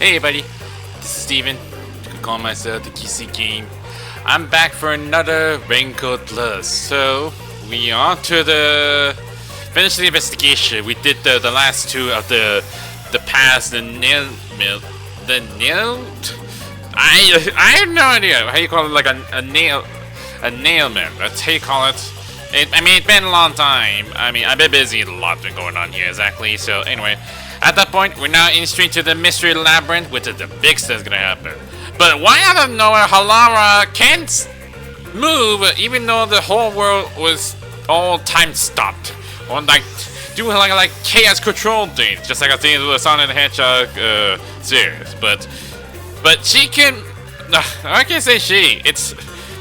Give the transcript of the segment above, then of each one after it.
Hey everybody, this is Steven. You can call myself the KC Game. I'm back for another Raincoat Plus. So, we are to the... finish the investigation. We did the last two of the past, the nail mill. The nail... I have no idea how you call it, like a nail mill. That's how you call it. I mean, it's been a long time. I mean, I've been busy, a lot been going on here, exactly. So, anyway, at that point, we're now in straight to the Mystery Labyrinth, which is the big stuff's gonna happen. But why out of nowhere, Halara can't move, even though the whole world was all time stopped? Or like, doing like chaos control things, just like I seen with the Sonic the Hedgehog series. But she can. I can't say she. It's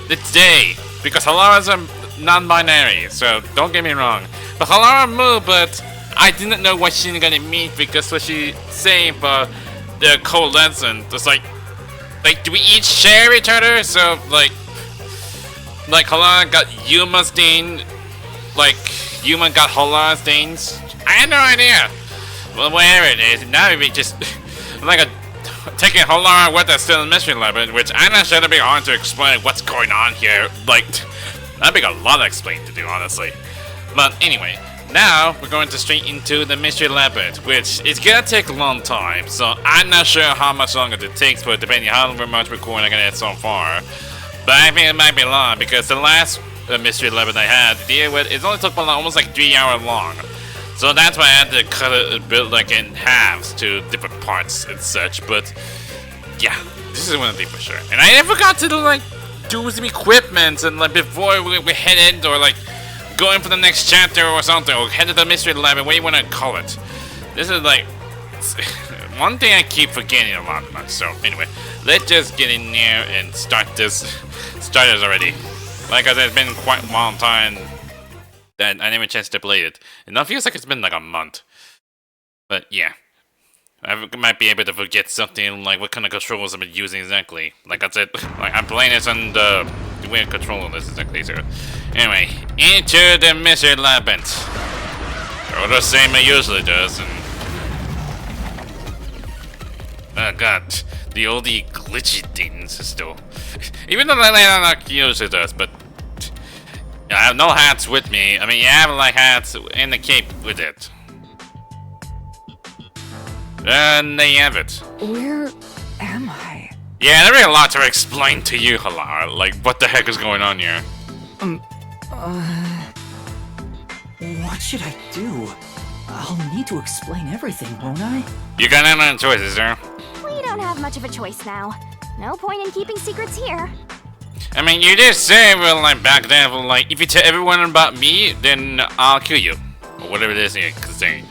they, because Halara's a non-binary, so don't get me wrong. But Halara moved, but I didn't know what she's gonna mean, because what she saying for the code lesson, it's like do we each share each other? So like Halara got Yuma's thing, like Yuma got Halara's things. I had no idea. Well, whatever it is, now we just like taking Halara with us to the Mystery Labyrinth, which I'm not sure to be hard to explain what's going on here. Like, that'd be a lot to explain to do, honestly. But anyway, now we're going to straight into the Mystery Labyrinth, which is gonna take a long time. So I'm not sure how much longer it takes, but depending on how much recording I get so far. But I think it might be long, because the last Mystery Labyrinth I had to deal with, it only took almost like 3 hours long. So that's why I had to cut it a bit like in halves to different parts and such. But yeah, this is one thing for sure. And I never got to like do some equipment and like before we head in, or like going for the next chapter or something, or head to the Mystery Labyrinth, what do you want to call it? This is like one thing I keep forgetting a lot. So anyway, let's just get in there and start this already. Like I said, it's been quite a long time that I never had a chance to play it. And it feels like it's been like a month. But yeah. I might be able to forget something like what kind of controls I've been using exactly. Like I said, like I'm playing this on the weird control of this exactly. So anyway, into the Mystery Labyrinth. Or the same it usually does. And oh god, the oldie glitchy things still. Even though that like usually does, but I have no hats with me. I mean, you have like hats and the cape with it. And there you have it. Where am I? Yeah, there's really a lot to explain to you, Halara. Like, what the heck is going on here? What should I do? I'll need to explain everything, won't I? You got no choices, sir. We don't have much of a choice now. No point in keeping secrets here. I mean, you did say, well, like, back then, well, like, if you tell everyone about me, then I'll kill you. Or whatever it is you're saying.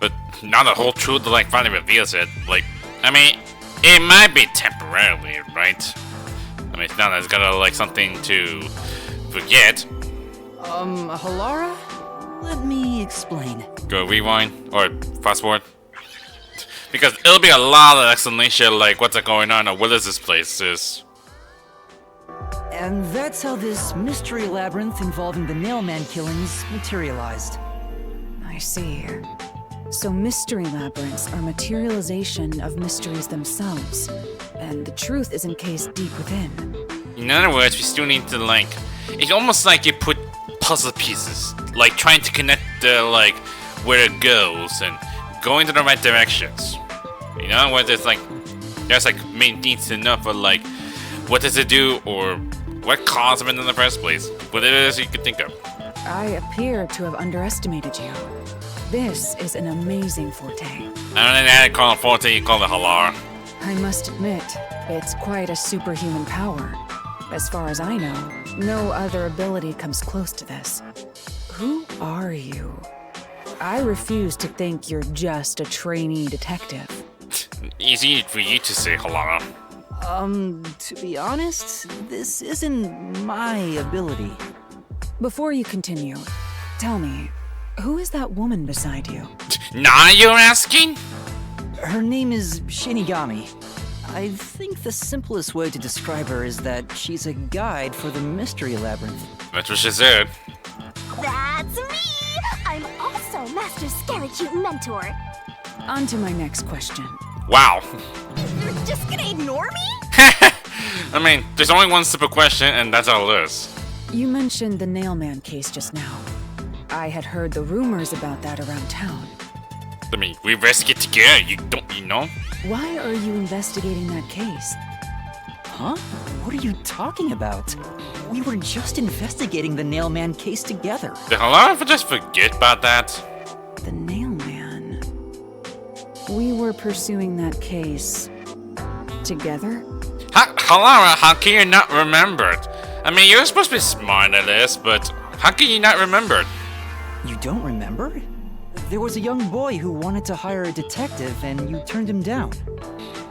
But now the whole truth, like, finally reveals it. Like, I mean, it might be temporarily, right? I mean, it's not that it's got, like, something to forget. Halara? Let me explain. Go rewind, or fast forward. Because it'll be a lot of explanation, like, what's going on, or what is this place? And that's how this mystery labyrinth involving the Nailman killings materialized. I see. So mystery labyrinths are materialization of mysteries themselves, and the truth is encased deep within. In other words, we still need to, like, it's almost like you put puzzle pieces, like trying to connect the, like, where it goes and going to the right directions. You know, where there's like, there's like main needs to know for like, what does it do, or what caused it in the first place, whatever it is you could think of. I appear to have underestimated you. This is an amazing forte. I don't think I call it forte, you call it Halara. I must admit, it's quite a superhuman power. As far as I know, no other ability comes close to this. Who are you? I refuse to think you're just a trainee detective. Easy for you to say, Halara. To be honest, this isn't my ability. Before you continue, tell me, who is that woman beside you? Now you're asking? Her name is Shinigami. I think the simplest way to describe her is that she's a guide for the Mystery Labyrinth. That's what she said. That's me! I'm also Master Scary Cute Mentor. On to my next question. Wow. You're just gonna ignore me? I mean, there's only one simple question, and that's all it is. You mentioned the Nailman case just now. I had heard the rumors about that around town. I mean, we investigate together. You know? Why are you investigating that case? Huh? What are you talking about? We were just investigating the Nailman case together. Did Halara just forget about that? The Nailman. We were pursuing that case together? Halara, how can you not remember it? I mean, you're supposed to be smart at this, but how can you not remember it? You don't remember? There was a young boy who wanted to hire a detective and you turned him down.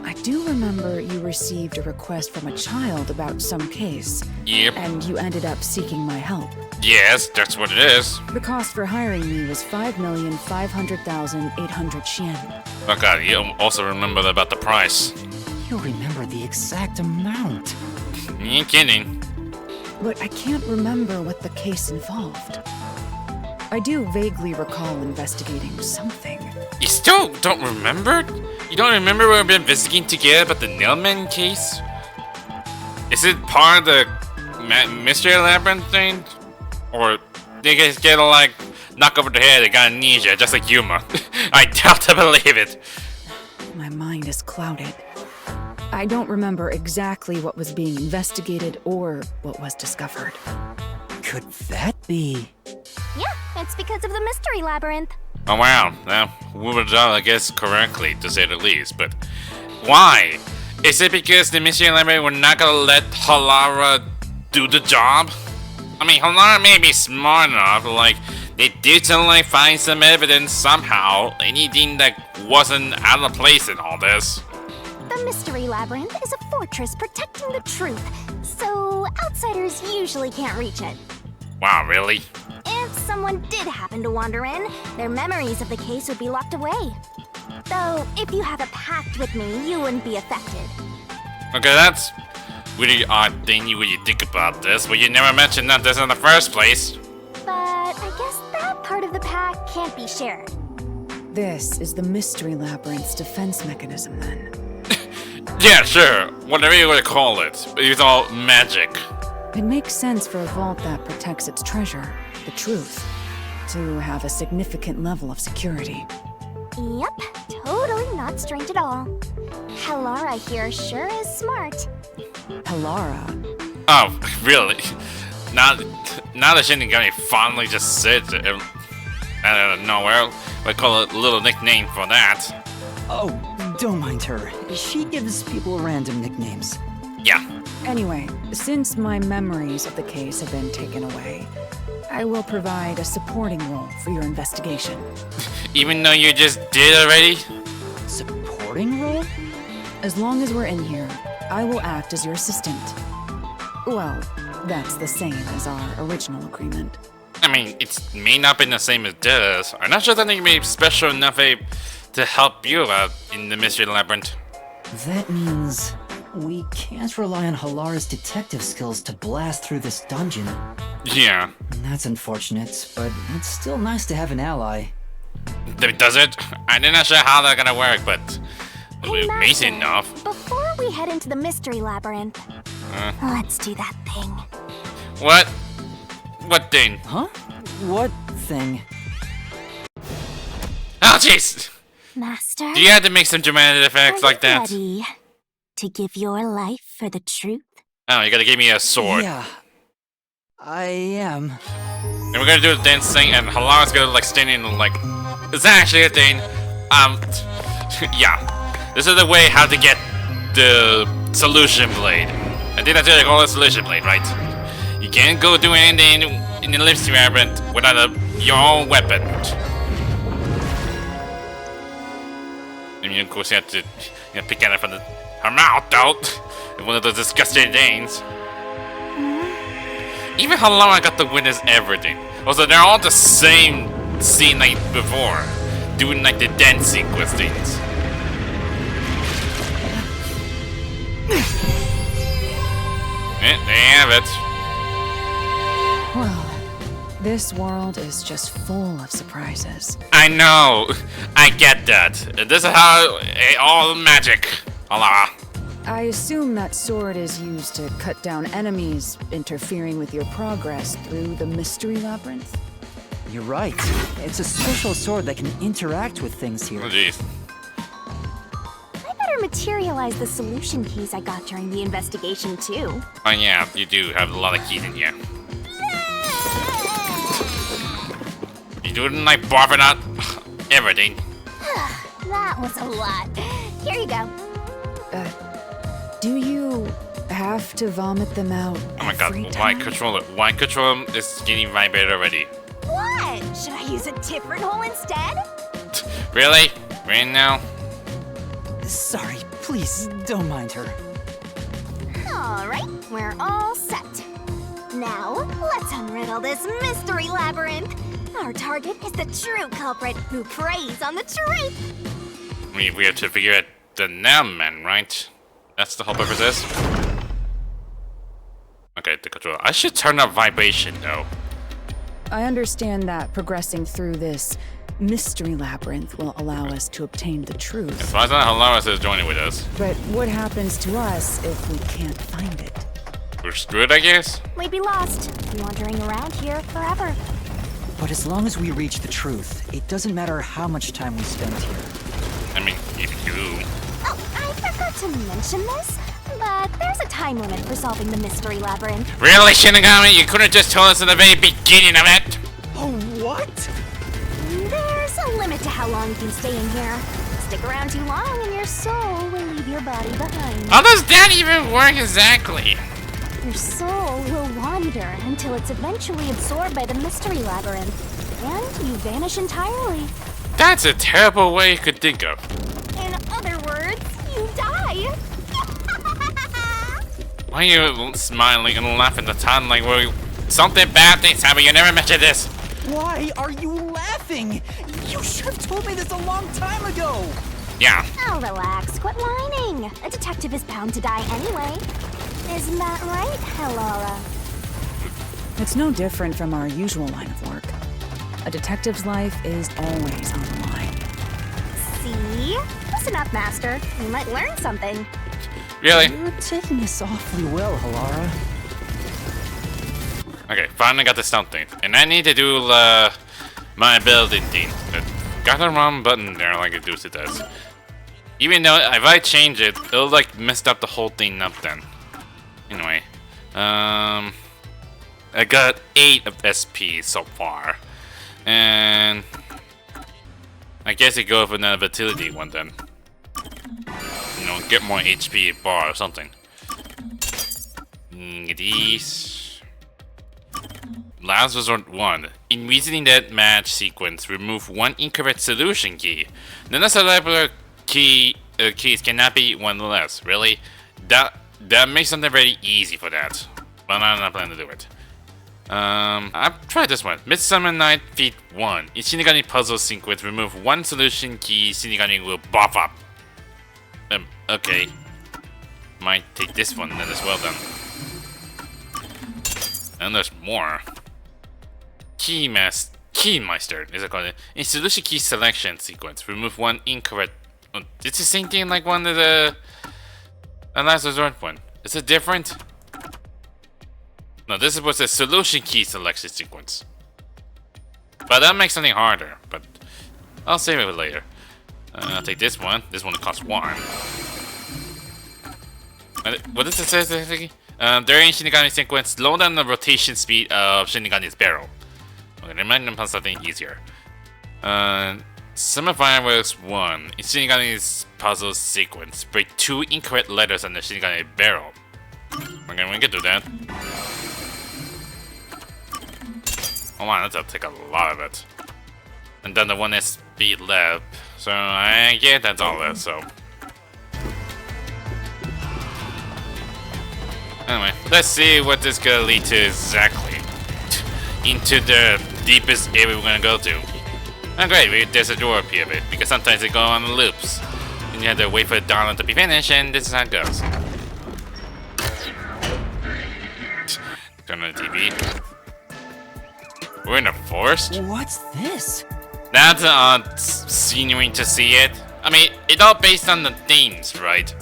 I do remember you received a request from a child about some case. Yep. And you ended up seeking my help. Yes, that's what it is. The cost for hiring me was 5,500,800 yen. Oh god, you also remember about the price. You remember the exact amount. You ain't kidding. But I can't remember what the case involved. I do vaguely recall investigating something. You still don't remember? You don't remember when we've been investigating together about the Nailman case? Is it part of the Mystery Labyrinth thing? Or they just get like knock over the head and got amnesia, just like Yuma? I doubt to believe it. My mind is clouded. I don't remember exactly what was being investigated or what was discovered. Could that be? Yeah, it's because of the Mystery Labyrinth. Oh wow, now we were done, I guess, correctly, to say the least, but why? Is it because the Mystery Labyrinth were not gonna let Halara do the job? I mean, Halara may be smart enough, like, they did to like find some evidence somehow, anything that wasn't out of place in all this. The Mystery Labyrinth is a fortress protecting the truth, so outsiders usually can't reach it. Wow, really? If someone did happen to wander in, their memories of the case would be locked away. Though, if you have a pact with me, you wouldn't be affected. Okay, that's really odd thing when you think about this, but you never mentioned that this in the first place. But I guess that part of the pact can't be shared. This is the Mystery Labyrinth's defense mechanism, then. Yeah, sure, whatever you want to call it, it's all magic. It makes sense for a vault that protects its treasure, the truth, to have a significant level of security. Yep, totally not strange at all. Halara here sure is smart. Halara. Oh, really? Now that Shinigami finally just said it out of nowhere, we call it a little nickname for that. Oh, don't mind her. She gives people random nicknames. Yeah. Anyway, since my memories of the case have been taken away, I will provide a supporting role for your investigation. Even though you just did already? Supporting role? As long as we're in here, I will act as your assistant. Well, that's the same as our original agreement. I mean, it may not be the same as this. I'm not sure that it may be special enough to help you out in the Mystery Labyrinth. That means we can't rely on Halara's detective skills to blast through this dungeon. Yeah. That's unfortunate, but it's still nice to have an ally. Does it? I'm not sure how that's gonna work, but Hey, amazing Master, enough. Before we head into the Mystery Labyrinth, let's do that thing. What? What thing? Huh? What thing? Oh, jeez! Master, Do you have to make some dramatic effects like that? ready to give your life for the truth? Oh, you gotta give me a sword. Yeah. I am. And we're gonna do the dance thing, and Halara's gonna like stand in like, is that actually a thing? Yeah. This is the way how to get the solution blade. I think that's what they call it, solution blade, right? You can't go do anything in the Mystery Labyrinth without your own weapon. I mean, of course, you have to pick at it from her mouth, though. One of those disgusting things. Even Halara got to witness everything. Also, they're all the same scene like before, doing like the dance sequence things. There you have it. Well, This world is just full of surprises. I know. I get that. This is how all magic. Halara. I assume that sword is used to cut down enemies interfering with your progress through the Mystery Labyrinth. You're right. It's a special sword that can interact with things here. Oh jeez. I better materialize the solution keys I got during the investigation, too. Oh yeah, you do have a lot of keys in here. You doing like barfing out everything. That was a lot. Here you go. Do you have to vomit them out Oh my god, every why time? control it? Why control him is getting vibrated already? What? Should I use a different hole instead? Really? Right now? Sorry, please don't mind her. Alright, we're all set. Now, let's unriddle this mystery labyrinth. Our target is the true culprit who preys on the truth. We have to figure out the now man, right? That's the whole purpose of this? Okay, the controller. I should turn up vibration though. I understand that progressing through this Mystery Labyrinth will allow us to obtain the As truth. far as I know, Halara is joining with us. But what happens to us if we can't find it? We're screwed, I guess? We'd be lost, wandering around here forever. But as long as we reach the truth, it doesn't matter how much time we spend here. I mean, if you do. Oh, I forgot to mention this, but there's a time limit for solving the mystery labyrinth. Really, Shinigami? You couldn't have just told us in the very beginning of it? Oh, what? There's a limit to how long you can stay in here. Stick around too long and your soul will leave your body behind. How does that even work exactly? Your soul will wander until it's eventually absorbed by the mystery labyrinth, and you vanish entirely. That's a terrible way you could think of. In other words, you die. Why are you smiling and laughing at the time like something bad things happen? You never mentioned this. Why are you laughing? You should have told me this a long time ago! Yeah. Oh, relax. Quit whining. A detective is bound to die anyway. Isn't that right, Halara? It's no different from our usual line of work. A detective's life is always on the line. See? Listen up, Master. You might learn something. Really? You're taking this awfully well, Halara. Okay, finally got the something. And I need to do my ability thing. Got the wrong button there like it does. Even though if I change it, it'll like messed up the whole thing up then. Anyway. I got 8 of SP so far. And I guess I go for another utility one then. You know, get more HP bar or something. These. Last resort 1. In reasoning that match sequence, remove 1 incorrect solution key. None of the selector keys cannot be 1 less. Really? That makes something very easy for that. But I'm not planning to do it. I've tried this one. Midsummer Night Feat 1. In Shinigami puzzle sequence, remove 1 solution key, Shinigami will buff up. Okay. Might take this one then as well then. And there's more. Keymeister, is it called? In solution key selection sequence, remove 1 incorrect. Oh, it's the same thing like one of the last resort one. Is it different? No, this was a solution key selection sequence. But that makes something harder. But I'll save it for later. I'll take this one. This one costs 1. What does it say? During Shinigami sequence, slow down the rotation speed of Shinigami's barrel. Okay, remind them of something easier. Summer Fireworks 1. In Shinigami's puzzle sequence, break 2 incorrect letters on the Shinigami barrel. Okay, we can do that. Oh wow, that'll take a lot of it. And then the one is speed left. So I get that's all that, so. Anyway, let's see what this gonna lead to exactly. Into the deepest area we're gonna go to. Oh great, there's a door up here, because sometimes they go on loops. And you have to wait for the download to be finished, and this is how it goes. Turn on the TV. We're in a forest? What's this? That's scenery to see it. I mean, it's all based on the themes, right?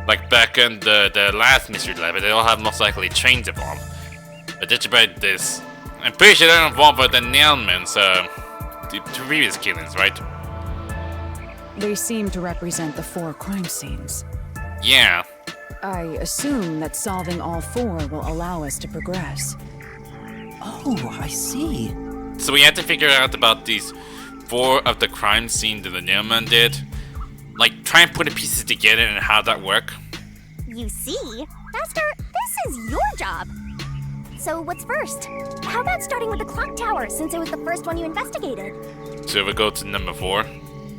Like back in the last Mystery Labyrinth, they all have most likely trains involved. But just about this, I'm pretty sure they're involved with the Nailmans, the previous killings, right? They seem to represent the 4 crime scenes. Yeah. I assume that solving all 4 will allow us to progress. Oh, I see. So we had to figure out about these 4 of the crime scenes that the Nailman did. Like, try and put the pieces together and how that work. You see? Master, this is your job. So what's first? How about starting with the clock tower, since it was the first one you investigated? So we go to number 4.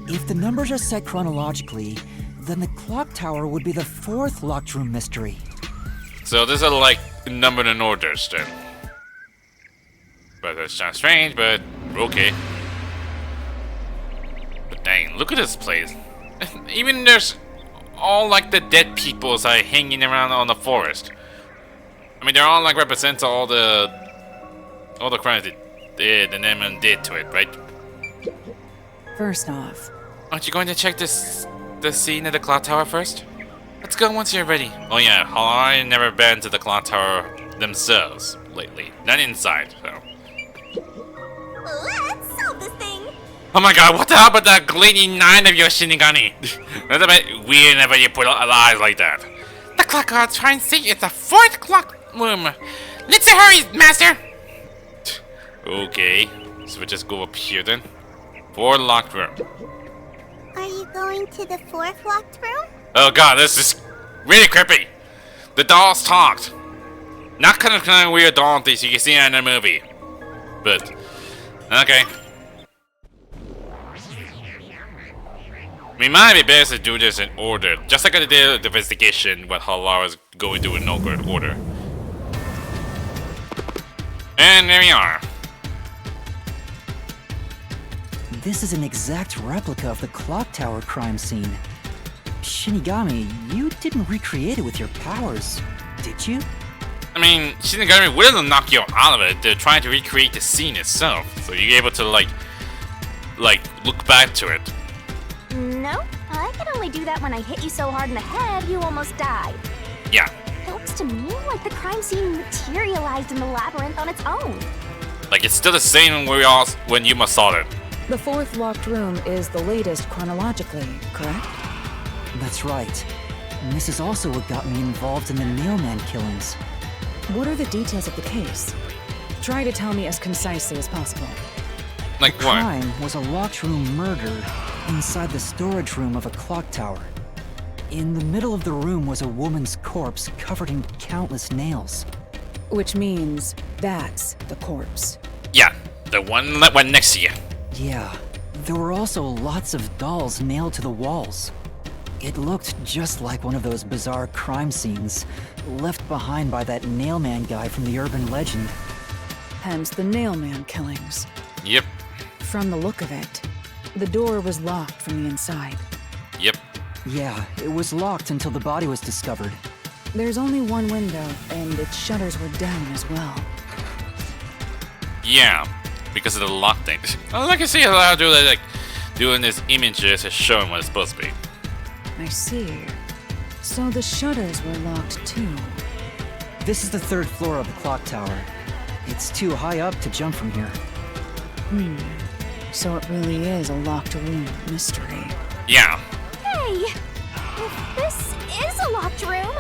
If the numbers are set chronologically, then the clock tower would be the 4th locked room mystery. So these are like numbered in orders then. But that's kind of strange, but okay. But dang, look at this place. Even there's all like the dead peoples are hanging around on the forest. I mean, they're all like represents all the crimes that the Nemean did to it, right? First off, Aren't you going to check the scene at the clock tower first? Let's go once you're ready. Oh yeah, Halara never been to the clock tower themselves lately. Not inside, so. Let's solve this thing! Oh my god, what the hell about that gleaming 9 of your Shinigami? That's a bit weird whenever you put eyes like that. The clock tower, try and see, it's the 4th clock room. Let's hurry, master! Okay, so we just go up here then. 4 locked room. Are you going to the 4th locked room? Oh god, this is really creepy. The dolls talked. Not kind of weird doll things you can see in a movie. But, okay. We might be best to do this in order. Just like I did the investigation what Halara's going to do in order. And there we are. This is an exact replica of the clock tower crime scene. Shinigami, you didn't recreate it with your powers, did you? I mean, Shinigami wouldn't knock you out of it. They're trying to recreate the scene itself. So you're able to like look back to it. No, I can only do that when I hit you so hard in the head you almost died. Yeah. Looks to me like the crime scene materialized in the labyrinth on its own. Like it's still the same when Yuma saw it. the 4th locked room is the latest chronologically, correct? That's right. And this is also what got me involved in the Nailman killings. What are the details of the case? Try to tell me as concisely as possible. Like what? Crime was a locked room murder inside the storage room of a clock tower. In the middle of the room was a woman's corpse covered in countless nails. Which means that's the corpse. Yeah, the one that went next to you. Yeah, there were also lots of dolls nailed to the walls. It looked just like one of those bizarre crime scenes left behind by that Nailman guy from the urban legend. Hence the Nailman killings. Yep. From the look of it, the door was locked from the inside. Yep. Yeah, it was locked until the body was discovered. There's only one window, and its shutters were down as well. Yeah, because of the lock thing. Oh, I can see how do like doing this images is showing what it's supposed to be. I see. So the shutters were locked too. This is the 3rd floor of the clock tower. It's too high up to jump from here. So it really is a locked room mystery. Yeah. Hey! If this is a locked room,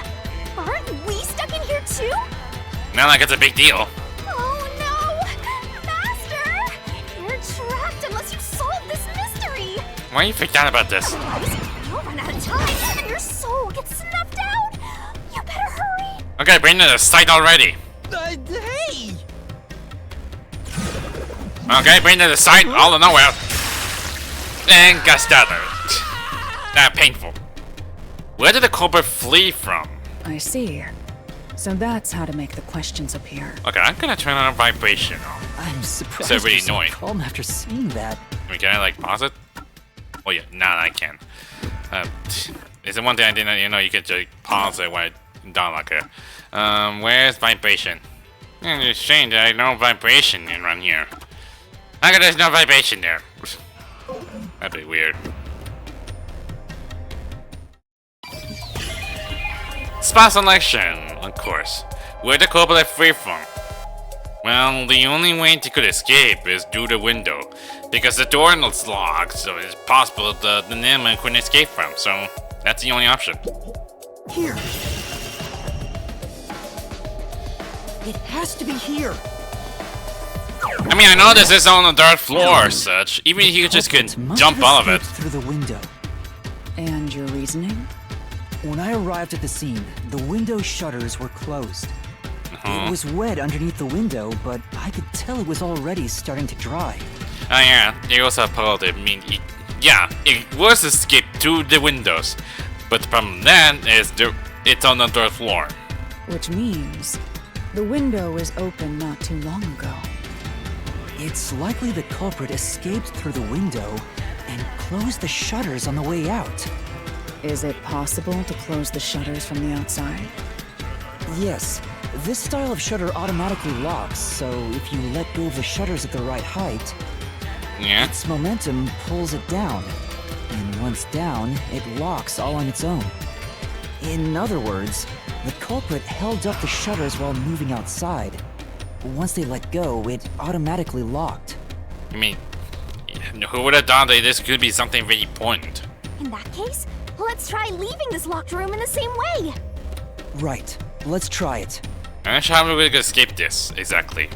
aren't we stuck in here too? Not like it's a big deal. Oh no! Master! You're trapped unless you solve this mystery! Why are you freaked out about this? Otherwise, you'll run out of time and your soul gets snuffed out! You better hurry! Okay, bring it to the site already. Hey! Okay, bring it to the site all of nowhere. And got stabbed. That painful. Where did the culprit flee from? I see. So that's how to make the questions appear. Okay, I'm gonna turn on a vibration. I'm surprised It's really you're so annoying. calm after seeing that. I mean, can I like pause it? Oh yeah, now I can. It's the one thing I didn't know you could just pause it when I down like it. Where's vibration? It's strange that I know vibration around here. How come there's no vibration there? That'd be weird. Spot selection, of course. Where the culprit free from? Well, the only way they could escape is through the window, because the door is locked, so it's possible the Nailman couldn't escape from, so that's the only option. Here. It has to be here. I mean, I know this is on the third floor or such, even if you just could jump out of it. Through the window. And your reasoning? When I arrived at the scene, the window shutters were closed. It was wet underneath the window, but I could tell it was already starting to dry. Oh yeah, it also apologize. I mean, it was escaped through the windows, but the problem then is it's on the third floor. Which means the window was open not too long ago. It's likely the culprit escaped through the window and closed the shutters on the way out. Is it possible to close the shutters from the outside? Yes, this style of shutter automatically locks, so if you let go of the shutters at the right height, Yeah. its momentum pulls it down. And once down, it locks all on its own. In other words, the culprit held up the shutters while moving outside. Once they let go, it automatically locked. I mean, who would have thought that this could be something very important? In that case, let's try leaving this locked room in the same way. Right, let's try it. I'm not sure how we're gonna escape this exactly.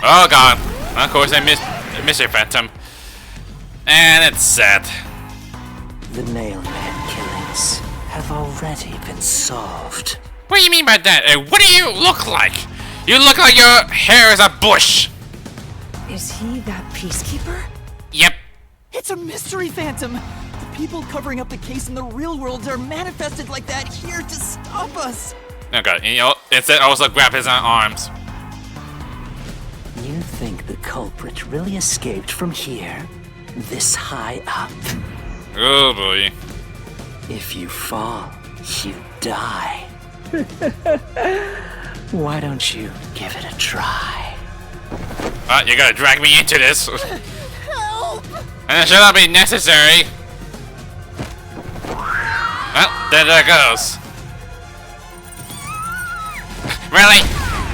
Oh god! Of course, I missed Mystery Phantom, and it's set. The Nailman killings have already been solved. What do you mean by that? And what do you look like? You look like your hair is a bush. Is he that peacekeeper? Yep. It's a mystery phantom! The people covering up the case in the real world are manifested like that here to stop us! Oh god! And, instead, also grab his arms. You think the culprit really escaped from here? This high up? Oh boy. If you fall, you die. Why don't you give it a try? You gotta drag me into this. Help! And it should not be necessary. Well, there that goes. Really?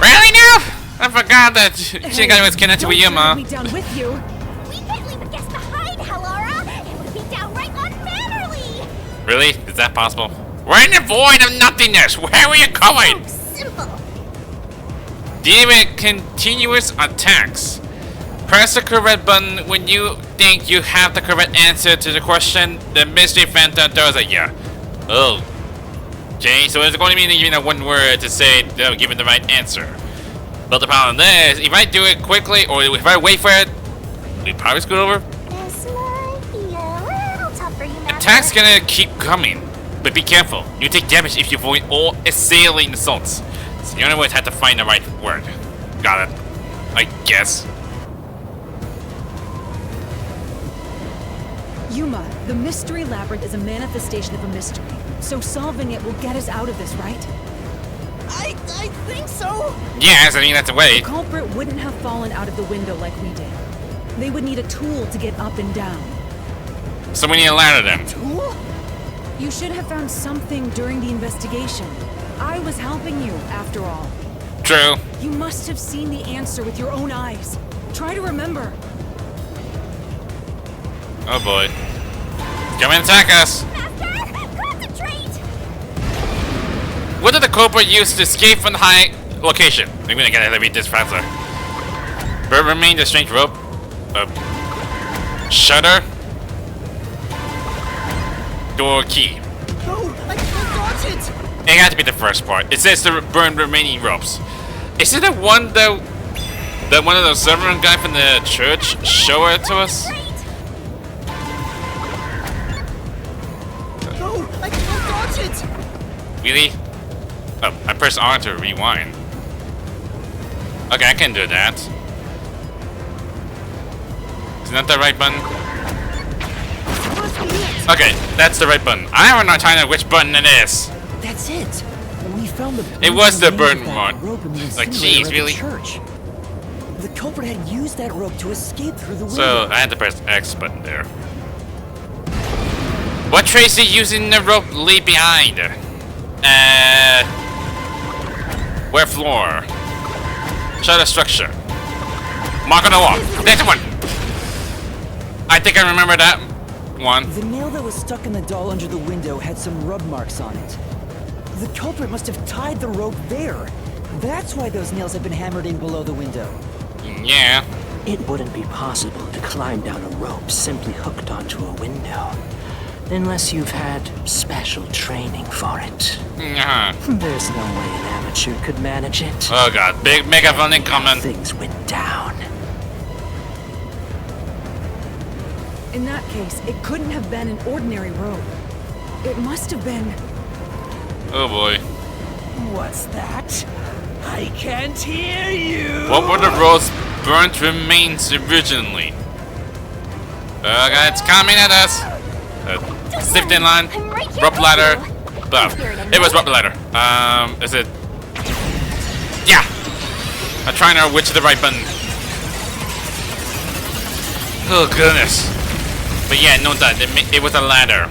Really now? I forgot that Shinigami was connected with Yuma. Be down with you. We can't leave a guest behind, Halara! It would be downright unmannerly! Really? Is that possible? We're in the void of nothingness. Where are you going? Simple! Deal with continuous attacks. Press the correct button when you think you have the correct answer to the question. The Mystery Phantom does it, yeah. Oh. Okay, so it's going to mean even one word to say given the right answer. But the problem is, if I do it quickly or if I wait for it, we probably screw over. This might be a little tough for you, Master. Attacks gonna keep coming, but be careful. You take damage if you avoid all assailing assaults. So the only way is have to find the right word. Got it. I guess. Yuma, the Mystery Labyrinth is a manifestation of a mystery. So solving it will get us out of this, right? I think so! Yes, I mean that's the way. The culprit wouldn't have fallen out of the window like we did. They would need a tool to get up and down. So we need a ladder then. Tool? You should have found something during the investigation. I was helping you, after all. True. You must have seen the answer with your own eyes. Try to remember. Oh boy. Come and attack us. Master, concentrate! What did the culprit use to escape from the high location? I'm gonna get to read this faster. But remain the strange rope. Shutter. Door key. No, I got it! It had to be the first part. It says to burn remaining ropes. Is it the one that one of those servant guy from the church show it to us? No, I got it! Really? Oh, I pressed R to rewind. Okay, I can do that. Isn't that the right button? Okay, that's the right button. I have no idea which button it is. That's it! We found the It was the remains burn of that one. rope in the Like, incinerator jeez, at the really? church. The The culprit had used that rope to escape through the window. So I had to press X button there. What Tracy using the rope leave behind? Where floor? Show the structure. Mark on the wall. That's the one. I think I remember that one. The nail that was stuck in the doll under the window had some rub marks on it. The culprit must have tied the rope there. That's why those nails have been hammered in below the window. Yeah. It wouldn't be possible to climb down a rope simply hooked onto a window. Unless you've had special training for it. There's no way an amateur could manage it. Oh god, big megaphone incoming. Things went down. In that case, it couldn't have been an ordinary rope. It must have been... Oh boy. What's that? I can't hear you! What were the rope's burnt remains originally? Oh god, it's coming at us! Sifting line, I'm right here rope with ladder, you. buff. Spirit It was rope ladder. Is it? Yeah! I'm trying to which the right button. Oh goodness. But yeah, no doubt, it was a ladder.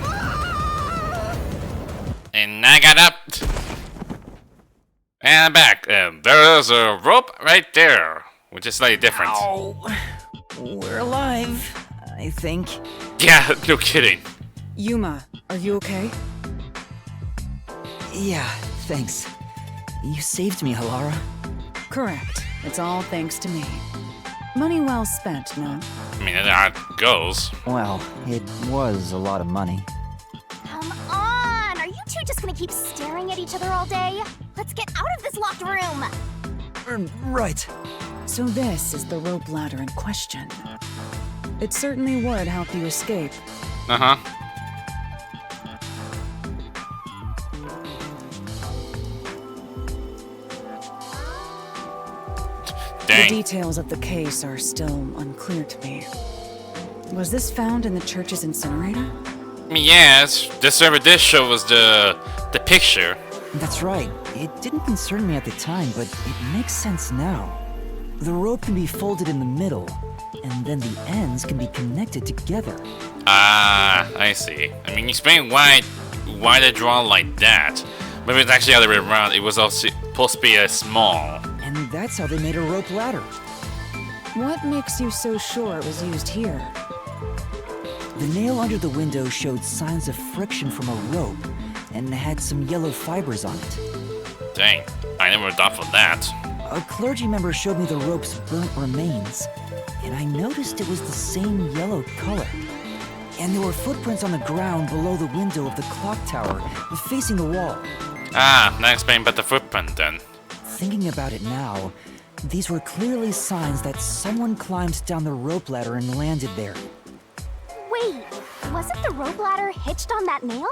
And I got up. And I'm back. And there's a rope right there. Which is slightly different. Ow. We're alive, I think. Yeah, no kidding. Yuma, are you okay? Yeah, thanks. You saved me, Halara. Correct. It's all thanks to me. Money well spent, no? I mean, that's how it goes. Well, it was a lot of money. Come on! Are you two just gonna keep staring at each other all day? Let's get out of this locked room! Right. So this is the rope ladder in question. It certainly would help you escape. Uh-huh. The Dang. details of the case are still unclear to me. Was this found in the church's incinerator? I mean, yes, the server did show us the picture. That's right. It didn't concern me at the time, but it makes sense now. The rope can be folded in the middle, and then the ends can be connected together. Ah, I see. I mean, explain why they draw like that. Maybe it's actually the other way around. It was also supposed to be a small. And that's how they made a rope ladder. What makes you so sure it was used here? The nail under the window showed signs of friction from a rope, and had some yellow fibers on it. Dang, I never thought of that. A clergy member showed me the rope's burnt remains, and I noticed it was the same yellow color. And there were footprints on the ground below the window of the clock tower, facing the wall. Ah, that explains about the footprint then. Thinking about it now, these were clearly signs that someone climbed down the rope ladder and landed there. Wait, wasn't the rope ladder hitched on that nail?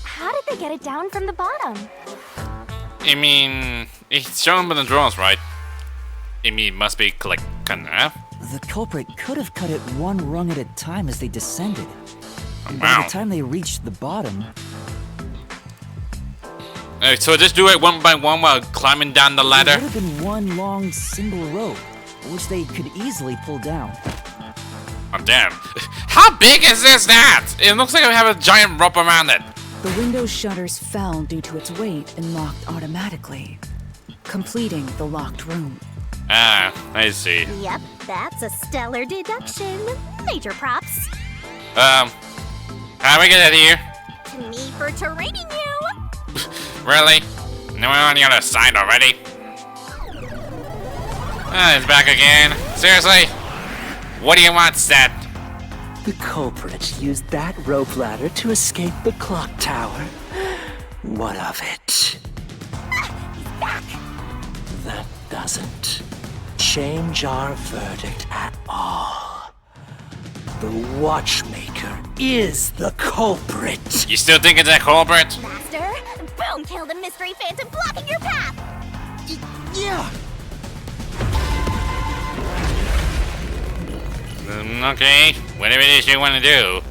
How did they get it down from the bottom? I mean, it's shown by the drawings, right? I mean, it must be like cut in half. The culprit could have cut it one rung at a time as they descended. And by Wow. the time they reached the bottom, So just do it one by one while climbing down the it ladder. would have been one long single rope, which they could easily pull down. Oh damn! How big is that? It looks like I have a giant rope around it. The window shutters fell due to its weight and locked automatically, completing the locked room. Ah, I see. Yep, that's a stellar deduction. Major props. How do we get out of here? To me for training you. Really? No one on the other side already? Ah, it's back again. Seriously? What do you want, Seth? The culprit used that rope ladder to escape the clock tower. What of it? Back. That doesn't change our verdict at all. The watchmaker is the culprit. You still think it's a culprit? Master, boom, kill the mystery phantom blocking your path. Yeah! Okay, whatever it is you want to do.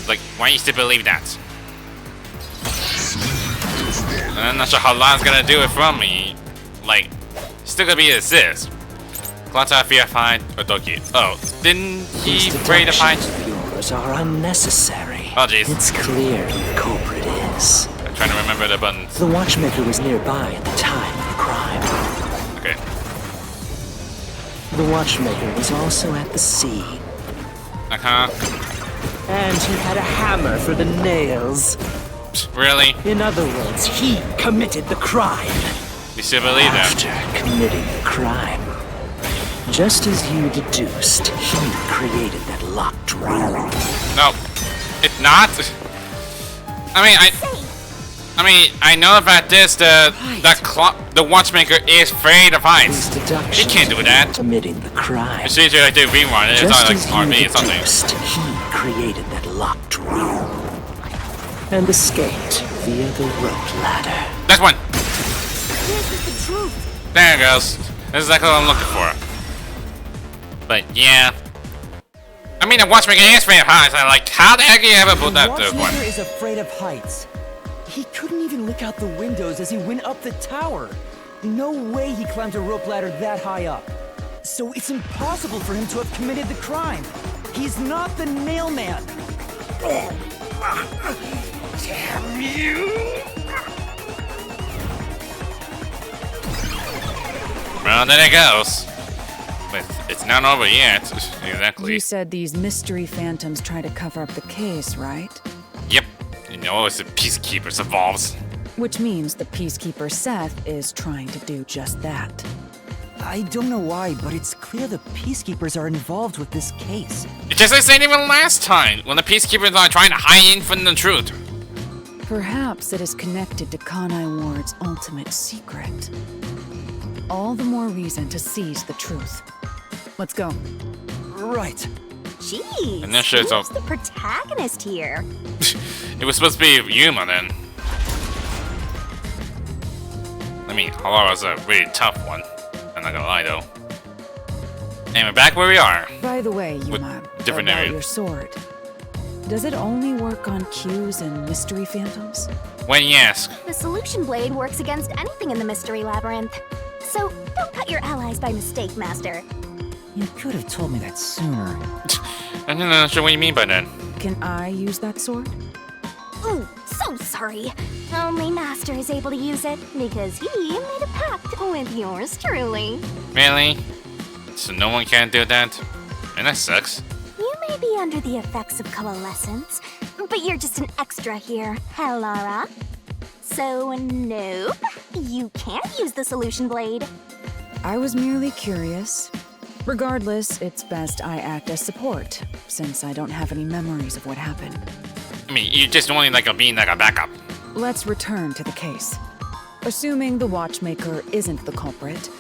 Like, why you still believe that? I'm not sure how long's gonna do it from me. Like, still gonna be an assist. Plata Fiat or Doki. Oh, didn't he These pray to fight? deductions of yours are unnecessary. Oh, jeez. It's clear who the culprit is. I'm trying to remember the buttons. The watchmaker was nearby at the time of the crime. Okay. The watchmaker was also at the scene. Uh-huh. And he had a hammer for the nails. Really? In other words, he committed the crime. You still believe that? After committing the crime, just as you deduced, he created that locked room. No. It's not? I know about this, the watchmaker is afraid of His heights. He deductions can't do that. committing the crime. It's easier like do V1, it's Just not like as on me, you it's something. deduced, he created that locked room and escaped via the rope ladder. That's one! This is the truth. There it goes. This is exactly what I'm looking for. But yeah. I mean, the watchmaker is afraid of heights. I'm like, how the heck do you ever put that The third one? watchmaker is afraid of heights. He couldn't even look out the windows as he went up the tower. No way he climbed a rope ladder that high up. So it's impossible for him to have committed the crime. He's not the nail man. Damn you! Well, there it goes. But it's not over yet. Exactly. You said these mystery phantoms try to cover up the case, right? Yep. You know, it's the Peacekeepers evolves. Which means the Peacekeeper Seth is trying to do just that. I don't know why, but it's clear the Peacekeepers are involved with this case. It's just the same even last time, when the Peacekeepers are trying to hide in from the truth. Perhaps it is connected to Kanai Ward's ultimate secret. All the more reason to seize the truth. Let's go. Right. Jeez, And that shit's who's all- the protagonist here? It was supposed to be Yuma then. I mean, Halara's a really tough one. I'm not gonna lie though. And we're back where we are. By the way, With Yuma, different about areas. your sword. Does it only work on Qs and mystery phantoms? When you ask. The solution blade works against anything in the Mystery Labyrinth. So don't cut your allies by mistake, Master. You could have told me that sooner. I'm not sure what you mean by that. Can I use that sword? Ooh, so sorry. Only Master is able to use it because he made a pact with yours truly. Really? So no one can do that? And that sucks. You may be under the effects of coalescence, but you're just an extra here, Halara. So, nope, you can't use the solution blade. I was merely curious. Regardless, it's best I act as support, since I don't have any memories of what happened. I mean, you just only like being like a backup. Let's return to the case. Assuming the watchmaker isn't the culprit,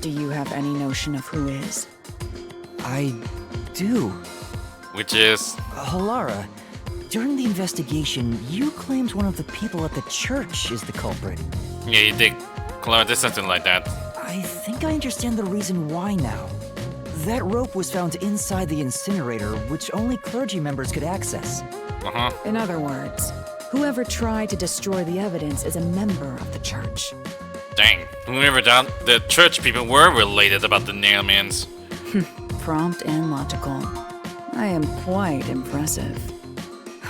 do you have any notion of who is? I do. Which is... Halara, during the investigation, you claimed one of the people at the church is the culprit. Yeah, you did. Clara did something like that. I think I understand the reason why now. That rope was found inside the incinerator, which only clergy members could access. Uh-huh. In other words, whoever tried to destroy the evidence is a member of the church. Dang. Whoever thought the church people were related about the Nailmans. Prompt and logical. I am quite impressive.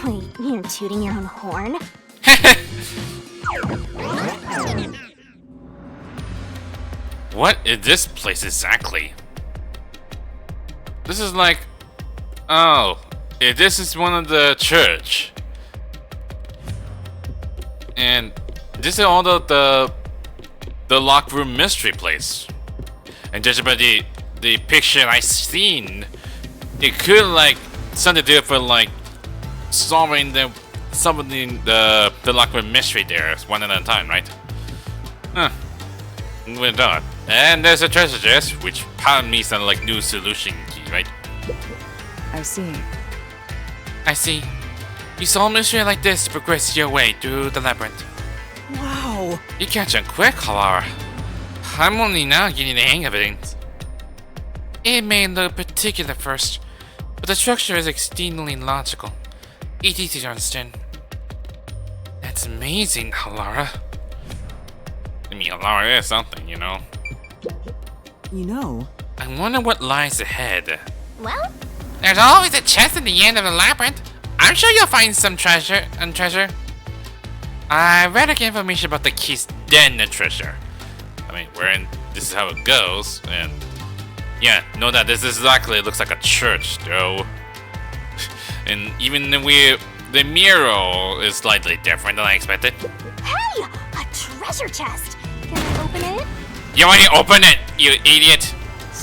Wait, you're tooting your own horn? What is this place exactly? This is like... Oh, this is one of the church. And this is all the locked room mystery place. And judging by the picture I seen, it could like something to do for like solving the locked room mystery there one at a time, right? Huh. We're done. And there's a treasure chest, which probably means something like new solution key, right? I see. I see. You solve mystery like this to progress your way through the labyrinth. Wow! You catch on quick, Halara. I'm only now getting the hang of it. It may look particular first, but the structure is extremely logical. It's easy to understand. That's amazing, Halara. I mean, Halara is something, you know. You know, I wonder what lies ahead. Well, There's always a chest at the end of the labyrinth. I'm sure you'll find some treasure. I read information about the keys, then the treasure. I mean, this is how it goes, and yeah, know that this is exactly looks like a church, though. And even the mural is slightly different than I expected. hey, a treasure chest. Can I open it? You want to open it, you idiot!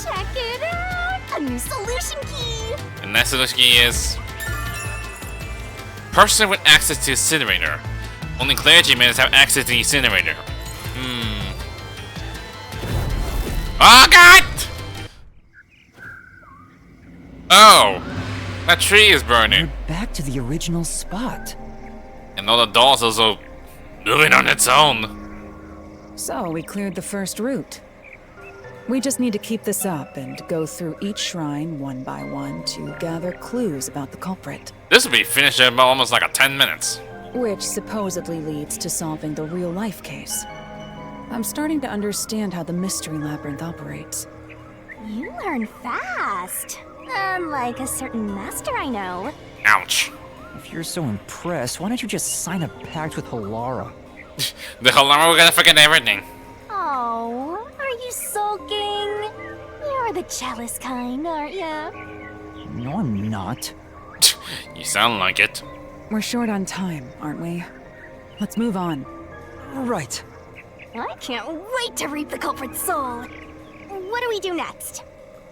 Check it out. A new solution key. And that solution key is person with access to incinerator. Only clergymen have access to the incinerator. Oh god! Oh, that tree is burning. We're back to the original spot. And all the dolls also moving on its own. So, we cleared the first route. We just need to keep this up and go through each shrine one by one to gather clues about the culprit. This will be finished in almost like 10 minutes. Which supposedly leads to solving the real-life case. I'm starting to understand how the Mystery Labyrinth operates. You learn fast. Unlike a certain master I know. Ouch. If you're so impressed, why don't you just sign a pact with Halara? The Halara, we're gonna forget everything. Oh, are you sulking? You're the jealous kind, aren't ya? No, I'm not. You sound like it. We're short on time, aren't we? Let's move on. Right. I can't wait to reap the culprit's soul. What do we do next?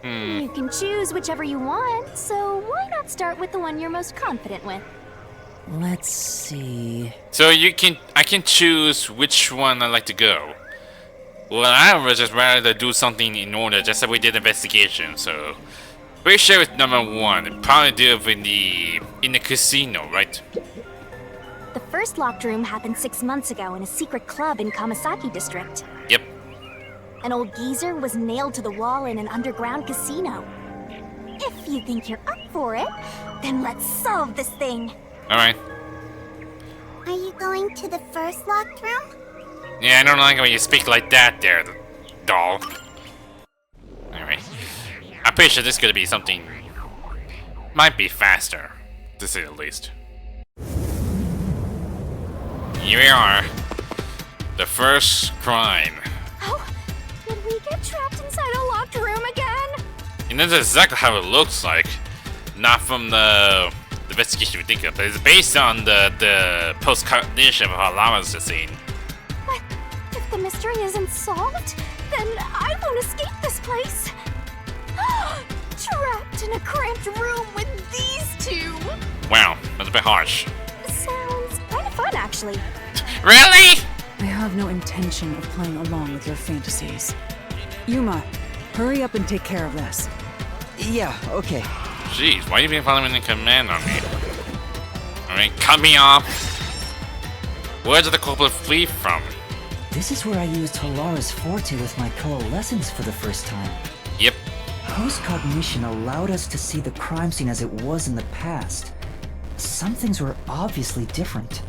You can choose whichever you want, so why not start with the one you're most confident with? Let's see. So I can choose which one I'd like to go. Well, I would just rather do something in order, just like we did investigation. So, pretty sure it's number 1. It'd probably do it in the casino, right? The first locked room happened 6 months ago in a secret club in Kamasaki district. Yep. An old geezer was nailed to the wall in an underground casino. If you think you're up for it, then let's solve this thing. All right. Are you going to the first locked room? Yeah, I don't like when you speak like that, there, doll. Alright. I'm pretty sure this is gonna be something. Might be faster, to say the least. Here we are. The first crime. Oh, did we get trapped inside a locked room again? And that's exactly how it looks like. Not from the investigation we think of, but it's based on the post-cognition of how Halara's scene. But if the mystery isn't solved, then I won't escape this place. Trapped in a cramped room with these two. Wow, that's a bit harsh. Sounds kind of fun, actually. Really? I have no intention of playing along with your fantasies. Yuma, hurry up and take care of this. Yeah, okay. Jeez, why are you being following the command on me? Alright, cut me off. Where did the culprit flee from? This is where I used Halara's forte with my coalescence for the first time. Yep. Post-cognition allowed us to see the crime scene as it was in the past. Some things were obviously different.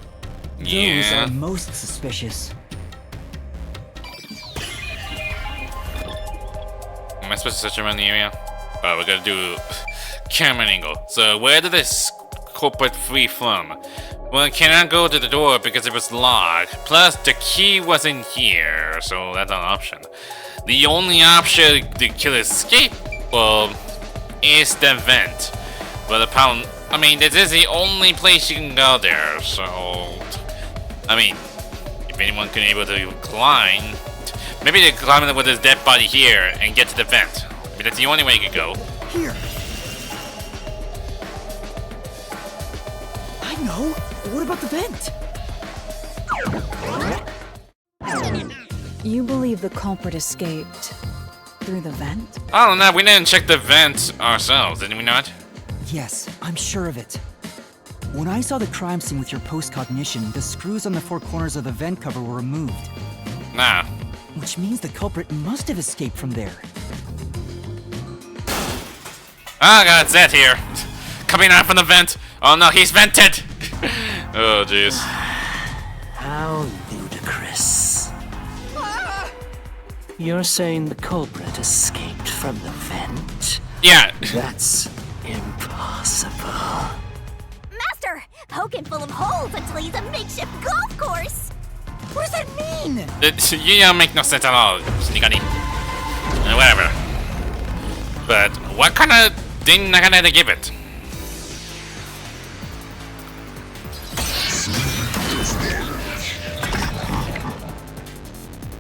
Those Yeah. are most suspicious. Am I supposed to search around the area? Oh, we're gonna do camera angle. So where did this culprit flee from? Well, I cannot go to the door because it was locked. Plus, the key wasn't here, so that's not an option. The only option to kill escape, well, is the vent. But the problem, I mean, this is the only place you can go there, so... I mean, if anyone can able to climb, maybe they climb it with his dead body here and get to the vent. Maybe that's the only way you could go. Here. I know. What about the vent? You believe the culprit escaped through the vent? I don't know, we didn't check the vent ourselves, did we not? Yes, I'm sure of it. When I saw the crime scene with your post-cognition, the screws on the four corners of the vent cover were removed. Nah. Which means the culprit must have escaped from there. Oh god, Zed here. Coming out from the vent. Oh no, he's vented! Oh jeez. How ludicrous. You're saying the culprit escaped from the vent? Yeah. That's impossible. Master, poke him full of holes until he's a makeshift golf course. What does that mean? You don't make no sense at all, Shinigami. Whatever. But what kind of thing am I gonna give it?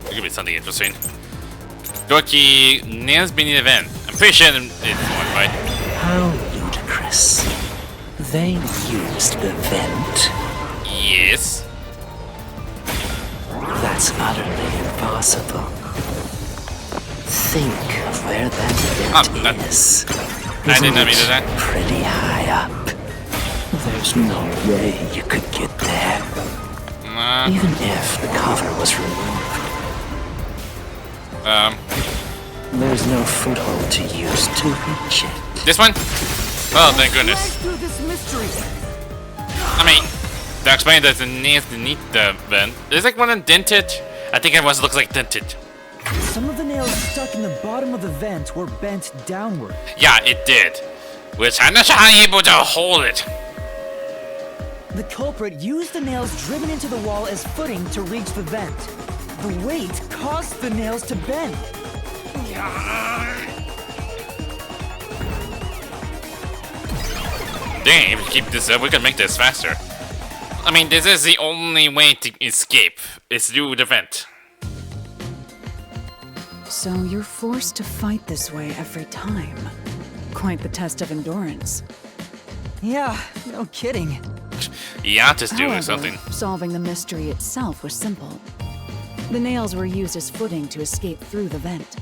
Give me something interesting. Dorky nails beneath the vent. I'm pretty sure it's one, right? How ludicrous. They used the vent. Yes. That's utterly impossible. Think of where that vent is. I did not mean to do that. Pretty high up. There's no way you could get there. Even if the cover was removed. There's no foothold to use to reach it. This one? Oh, thank goodness. Through this mystery. I mean, to explain that the nails beneath the vent. Is like one indented? I think it looks like dented. Some of the nails stuck in the bottom of the vent were bent downward. Yeah, it did. Which I'm not sure how you're able to hold it. The culprit used the nails driven into the wall as footing to reach the vent. The weight caused the nails to bend. Dang, if we keep this up, we can make this faster. I mean, this is the only way to escape. Is through the vent. So you're forced to fight this way every time. Quite the test of endurance. Yeah, no kidding. Yeah, just doing However, something. solving the mystery itself was simple. The nails were used as footing to escape through the vent.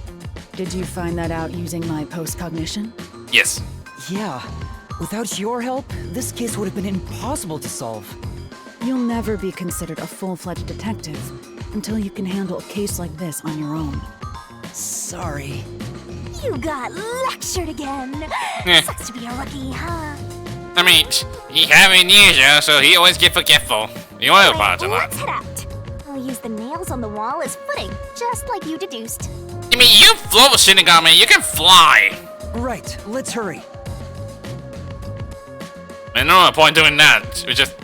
Did you find that out using my post-cognition? Yes. Yeah, without your help, this case would have been impossible to solve. You'll never be considered a full-fledged detective until you can handle a case like this on your own. Sorry. You got lectured again. Eh. Sucks to be a rookie, huh? I mean, he have amnesia, so he always get forgetful. You want to apologize a lot. Let's head out. I'll use the nails on the wall as footing, just like you deduced. I mean, you float with Shinigami, you can fly. Right, let's hurry. I know no point doing that. It's just,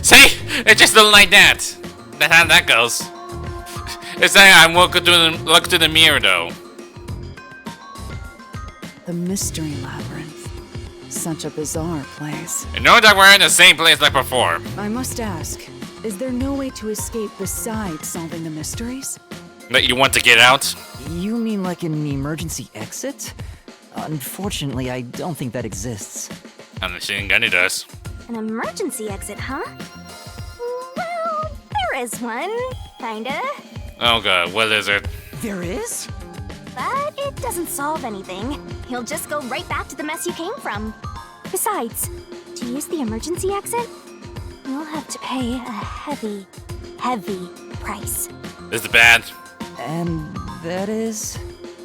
see, it's just like that. That's how that goes. It's like I look to the mirror though. The Mystery Labyrinth. Such a bizarre place. You know that we're in the same place like before. I must ask, is there no way to escape besides solving the mysteries? That you want to get out? You mean like an emergency exit? Unfortunately, I don't think that exists. And the Shinigami does. An emergency exit, huh? Well, there is one, kinda. Oh god, what is it? There is? But it doesn't solve anything. You'll just go right back to the mess you came from. Besides, to use the emergency exit, you'll have to pay a heavy, heavy price. Is it bad? And that is?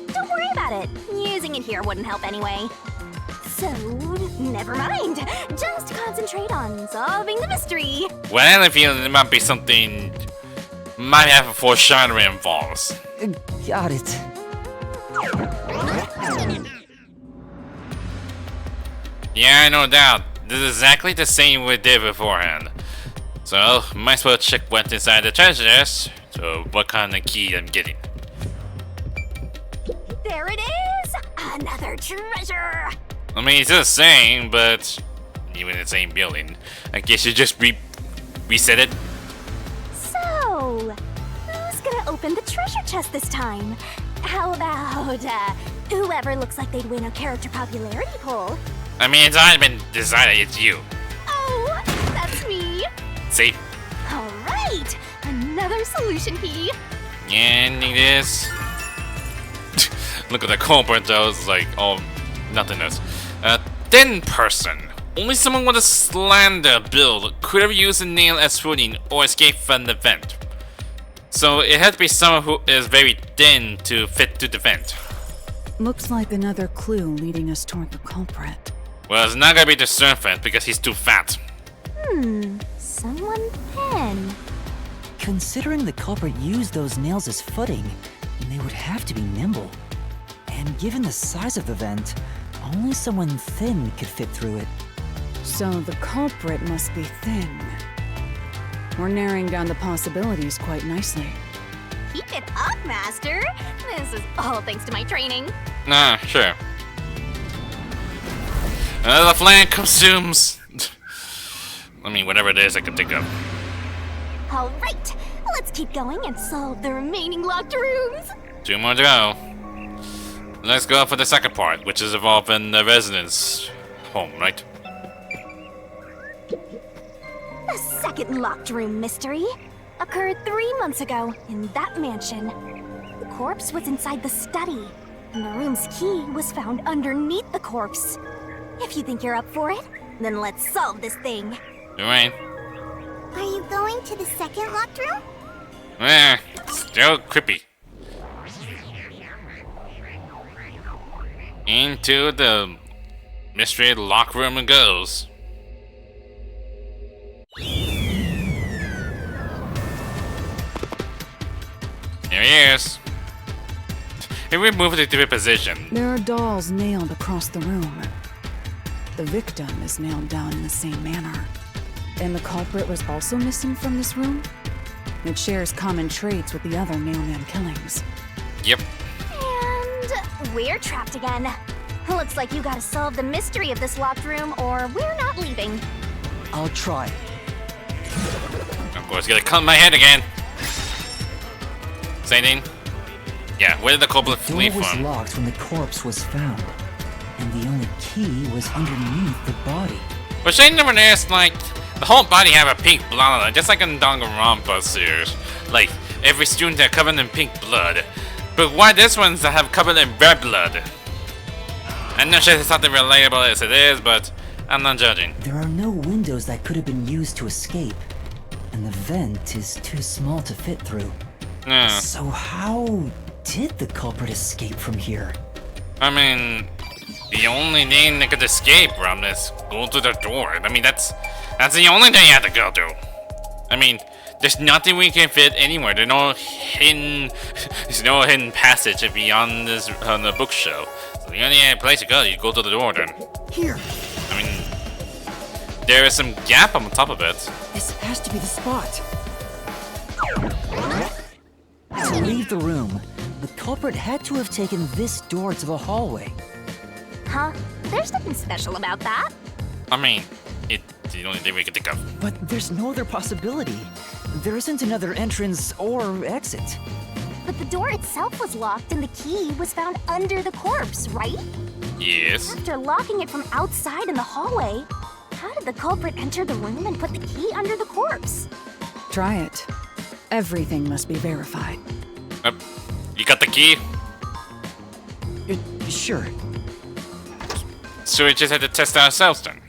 Don't worry about it. Using it here wouldn't help anyway. So, never mind. Just concentrate on solving the mystery. Well, I feel there might be something might have a foreshadowing involved. Got it. Yeah, no doubt. This is exactly the same we did beforehand. So, might as well check what's inside the treasure chest. So, what kind of key I'm getting. There it is! Another treasure! I mean, it's the same, but even in the same building. I guess you just reset it. So, who's gonna open the treasure chest this time? How about, whoever looks like they'd win a character popularity poll? I mean, it's already been decided it's you. Oh, that's me! See? Alright! Another solution key! And this. Look at the culprit though, it's like, oh, nothingness. Thin person. Only someone with a slender build could have used a nail as footing or escape from the vent. So it had to be someone who is very thin to fit to the vent. Looks like another clue leading us toward the culprit. Well, it's not gonna be the serpent because he's too fat. Someone thin. Considering the culprit used those nails as footing, They would have to be nimble. And given the size of the vent, only someone thin could fit through it. So the culprit must be thin. We're narrowing down the possibilities quite nicely. Keep it up, Master. This is all thanks to my training. Nah, sure. The flan consumes. I mean, whatever it is I can think of. All right, let's keep going and solve the remaining locked rooms. 2 more to go. Let's go for the second part, which is involving the residence home, right? The second locked room mystery occurred 3 months ago in that mansion. The corpse was inside the study, and the room's key was found underneath the corpse. If you think you're up for it, then let's solve this thing. Alright. Are you going to the second locked room? Still creepy. Into the mystery lock room it goes. Here he is. If we move it to a position. There are dolls nailed across the room. The victim is nailed down in the same manner. And the culprit was also missing from this room? It shares common traits with the other nailman killings. Yep. And we're trapped again. Looks like you gotta solve the mystery of this locked room or we're not leaving. I'll try. Of course, gotta cut my head again. Say anything? Yeah, where did the culprit The flee door was from? locked when the corpse was found, and the only key was underneath the body. But I never noticed, like, the whole body have a pink blood on it, just like in Danganronpa series. Like, every student are covered in pink blood. But why this one's that have covered in red blood? I'm not sure it's something relatable as it is, but I'm not judging. There are no windows that could have been used to escape, and the vent is too small to fit through. Yeah. So how did the culprit escape from here? I mean, the only thing that could escape from is go through the door. I mean, that's the only thing you have to go through. I mean, there's nothing we can fit anywhere. There's no hidden passage beyond this on the bookshelf. So the only place to go, you go to the door then. Here! I mean, there is some gap on top of it. This has to be the spot! To leave the room, the culprit had to have taken this door to the hallway. Huh? There's nothing special about that. I mean, it's the only thing we can think of. But there's no other possibility. There isn't another entrance or exit. But the door itself was locked and the key was found under the corpse, right? Yes. After locking it from outside in the hallway, how did the culprit enter the room and put the key under the corpse? Try it. Everything must be verified. You got the key? Sure. So we just had to test ourselves then.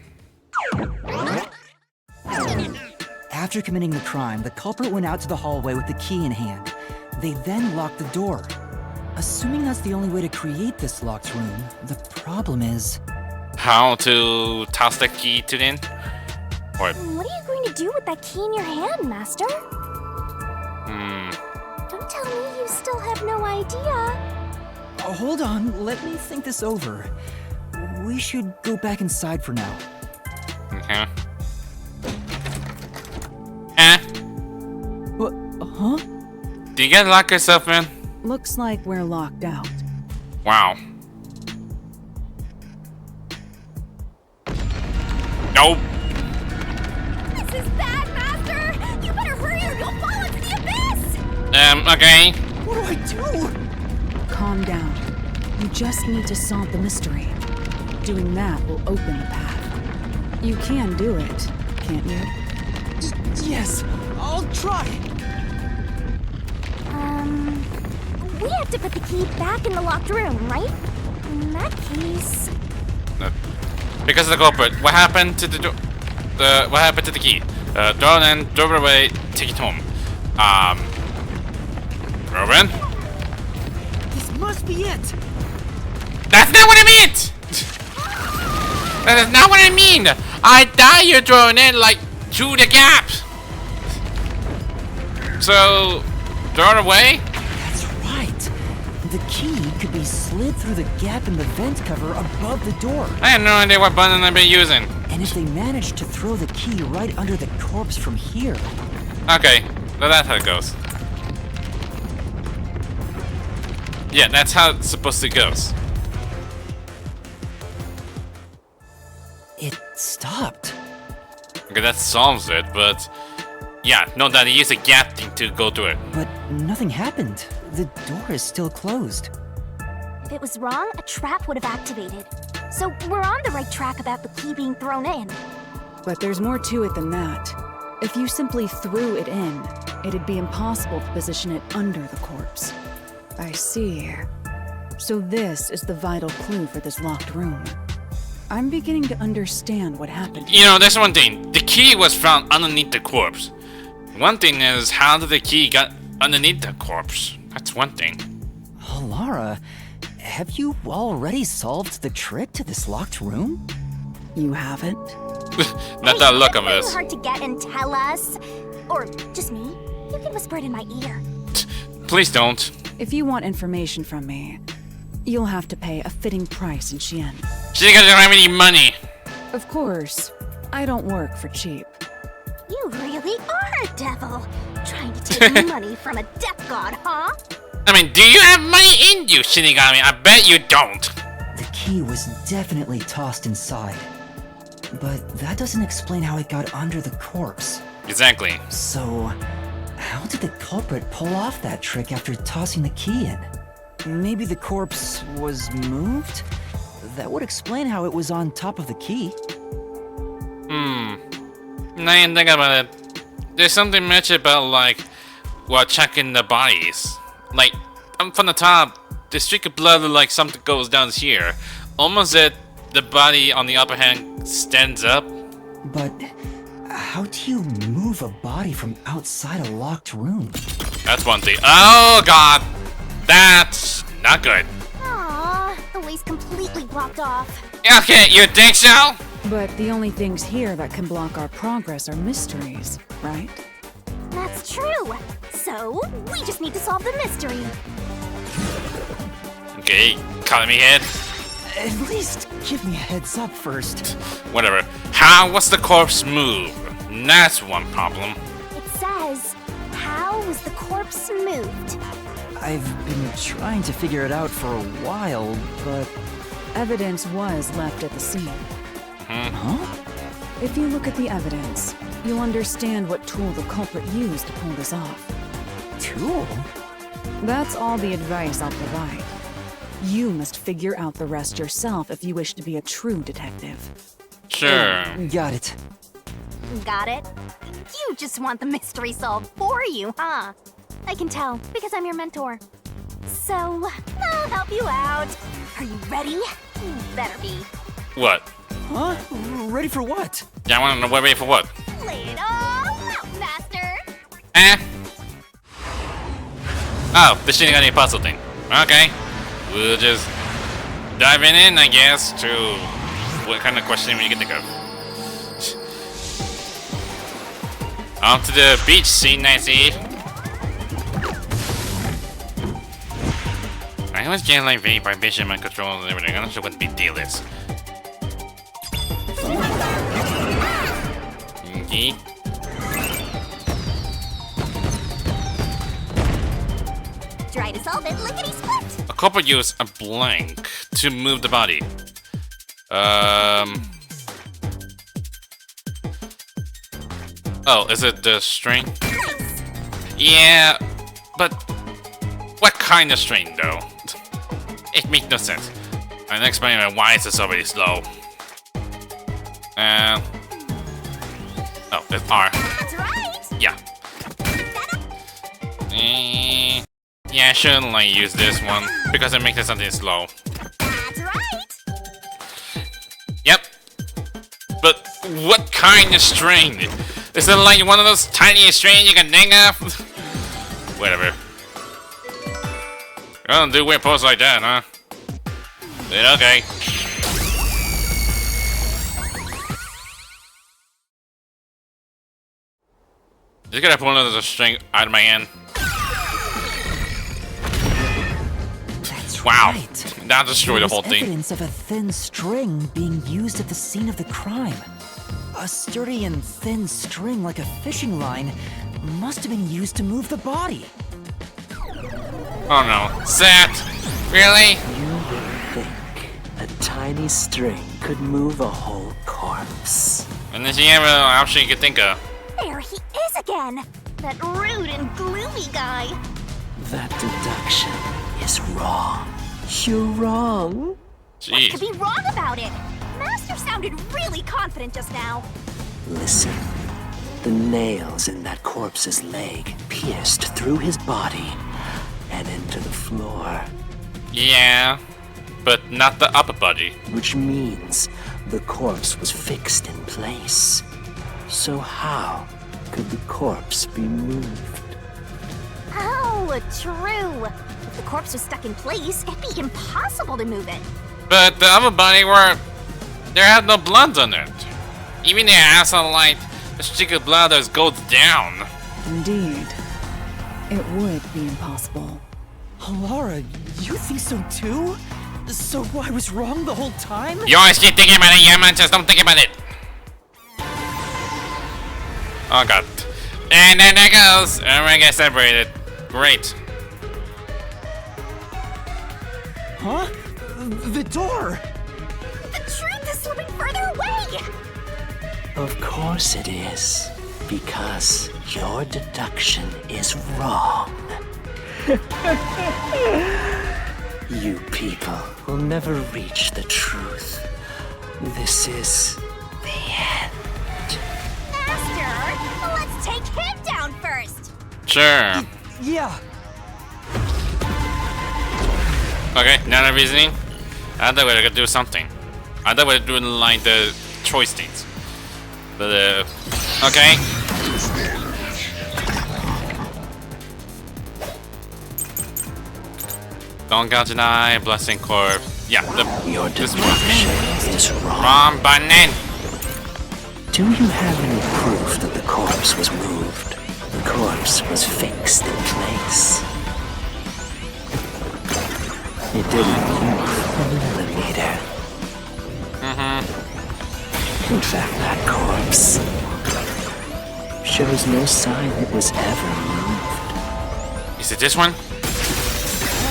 After committing the crime, the culprit went out to the hallway with the key in hand. They then locked the door. Assuming that's the only way to create this locked room, the problem is... How to toss the key to then? Or, What are you going to do with that key in your hand, Master? Don't tell me you still have no idea. Hold on, let me think this over. We should go back inside for now. okay. What? Huh? Do you get lock yourself in? Looks like we're locked out. Wow. Nope. This is bad, Master! You better hurry or you'll fall into the abyss! Okay. What do I do? Calm down. You just need to solve the mystery. Doing that will open the path. You can do it, can't you? Yes, I'll try. We have to put the key back in the locked room, right? In that case... Because of the culprit, what happened to the door? What happened to the key? Throw it in, throw it away, take it home. Robin? This must be it. That's not what I meant! That is not what I mean! I thought you're throwing it like through the gap! So, throw it away? That's right. The key could be slid through the gap in the vent cover above the door. I have no idea what button I've been using. And if they managed to throw the key right under the corpse from here... Okay, well, that's how it goes. Yeah, that's how it's supposed to go. It stopped. Okay, that solves it, but... Yeah, no, that he used a gap thing to go through it. But nothing happened. The door is still closed. If it was wrong, a trap would have activated. So we're on the right track about the key being thrown in. But there's more to it than that. If you simply threw it in, it'd be impossible to position it under the corpse. I see. So this is the vital clue for this locked room. I'm beginning to understand what happened. You know, there's one thing. The key was found underneath the corpse. One thing is, how did the key get underneath the corpse? That's one thing. Halara, have you already solved the trick to this locked room? You haven't? Not that look of It's us. hard to get and tell us. Or just me. You can whisper it in my ear. Please don't. If you want information from me, you'll have to pay a fitting price in Xian. She doesn't have any money. Of course, I don't work for cheap. You really are a devil. Trying to take money from a death god, huh? I mean, do you have money in you, Shinigami? I bet you don't. The key was definitely tossed inside. But that doesn't explain how it got under the corpse. Exactly. So, how did the culprit pull off that trick after tossing the key in? Maybe the corpse was moved? That would explain how it was on top of the key. Now you think about it, there's something mentioned about, like, while checking the bodies. Like, from the top, the streak of blood look like something goes down here. Almost that the body on the upper hand stands up. But how do you move a body from outside a locked room? That's one thing. Oh god! That's not good. Aww, the way's completely blocked off. Okay, you think so? But the only things here that can block our progress are mysteries, right? That's true. So, we just need to solve the mystery. Okay, calling me head. At least give me a heads up first. Whatever. How was the corpse move? That's one problem. It says, how was the corpse moved? I've been trying to figure it out for a while, but... Evidence was left at the scene. Huh? If you look at the evidence, you'll understand what tool the culprit used to pull this off. Tool? That's all the advice I'll provide. You must figure out the rest yourself if you wish to be a true detective. Sure. Got it. Got it? You just want the mystery solved for you, huh? I can tell, because I'm your mentor. So, I'll help you out. Are you ready? You better be. What? Huh? Ready for what? Yeah, I want to know wait for what? Lay it all out, master! Eh? Oh, the Shinigami puzzle thing. Okay. We'll just dive in, I guess, to what kind of question we can think of. On to the beach scene, I see. I always get like vague vibration, mind control, and everything. I'm not sure what the big deal is. Okay. Try to solve it lickety-split! A couple use a blank to move the body. Oh, is it the string? Nice! Yeah, but what kind of string though? It makes no sense. I'm explaining why is this already slow. Oh, it's R. That's right! Yeah. Yeah, I shouldn't like use this one because it makes it something slow. That's right! Yep. But what kind of string? Is it like one of those tiny strings you can think of? Whatever. I don't do weird poses like that, huh? But okay. Just gotta pull another string out of my hand. Wow. Right. That destroyed the There whole was thing. evidence of a thin string being used at the scene of the crime. A sturdy and thin string like a fishing line must have been used to move the body. Oh no. Seth! Really? You would think a tiny string could move a whole corpse. And there's any other option you could think of. There he is again! That rude and gloomy guy! That deduction is wrong. You're wrong. What Jeez. could be wrong about it? Master sounded really confident just now. Listen. The nails in that corpse's leg pierced through his body and into the floor, Yeah. But not the upper body. which means the corpse was fixed in place. So how could the corpse be moved? Oh, true. If the corpse was stuck in place, it'd be impossible to move it. But the upper body there had no blood on it. Even the asshole light, the streak of blood just goes down. Indeed. It would be impossible. Halara, you think so too? So I was wrong the whole time? You always keep thinking about it, Yuma, just don't think about it. Oh god. And then there goes. Everyone gets separated. Great. Huh? The door! The truth is slipping further away! Of course it is, because your deduction is wrong. You people will never reach the truth. This is the end. Master, let's take him down first! Sure. Yeah. Okay, now the reasoning. I thought we were gonna do something. I thought we were doing like the choice things. But okay. Don't gouge an eye, blessing corpse. Yeah, Your this deduction is wrong. wrong button. Do you have any proof that the corpse was moved? The corpse was fixed in place. It didn't move a millimeter. In fact, that corpse shows no sign it was ever moved. Is it this one?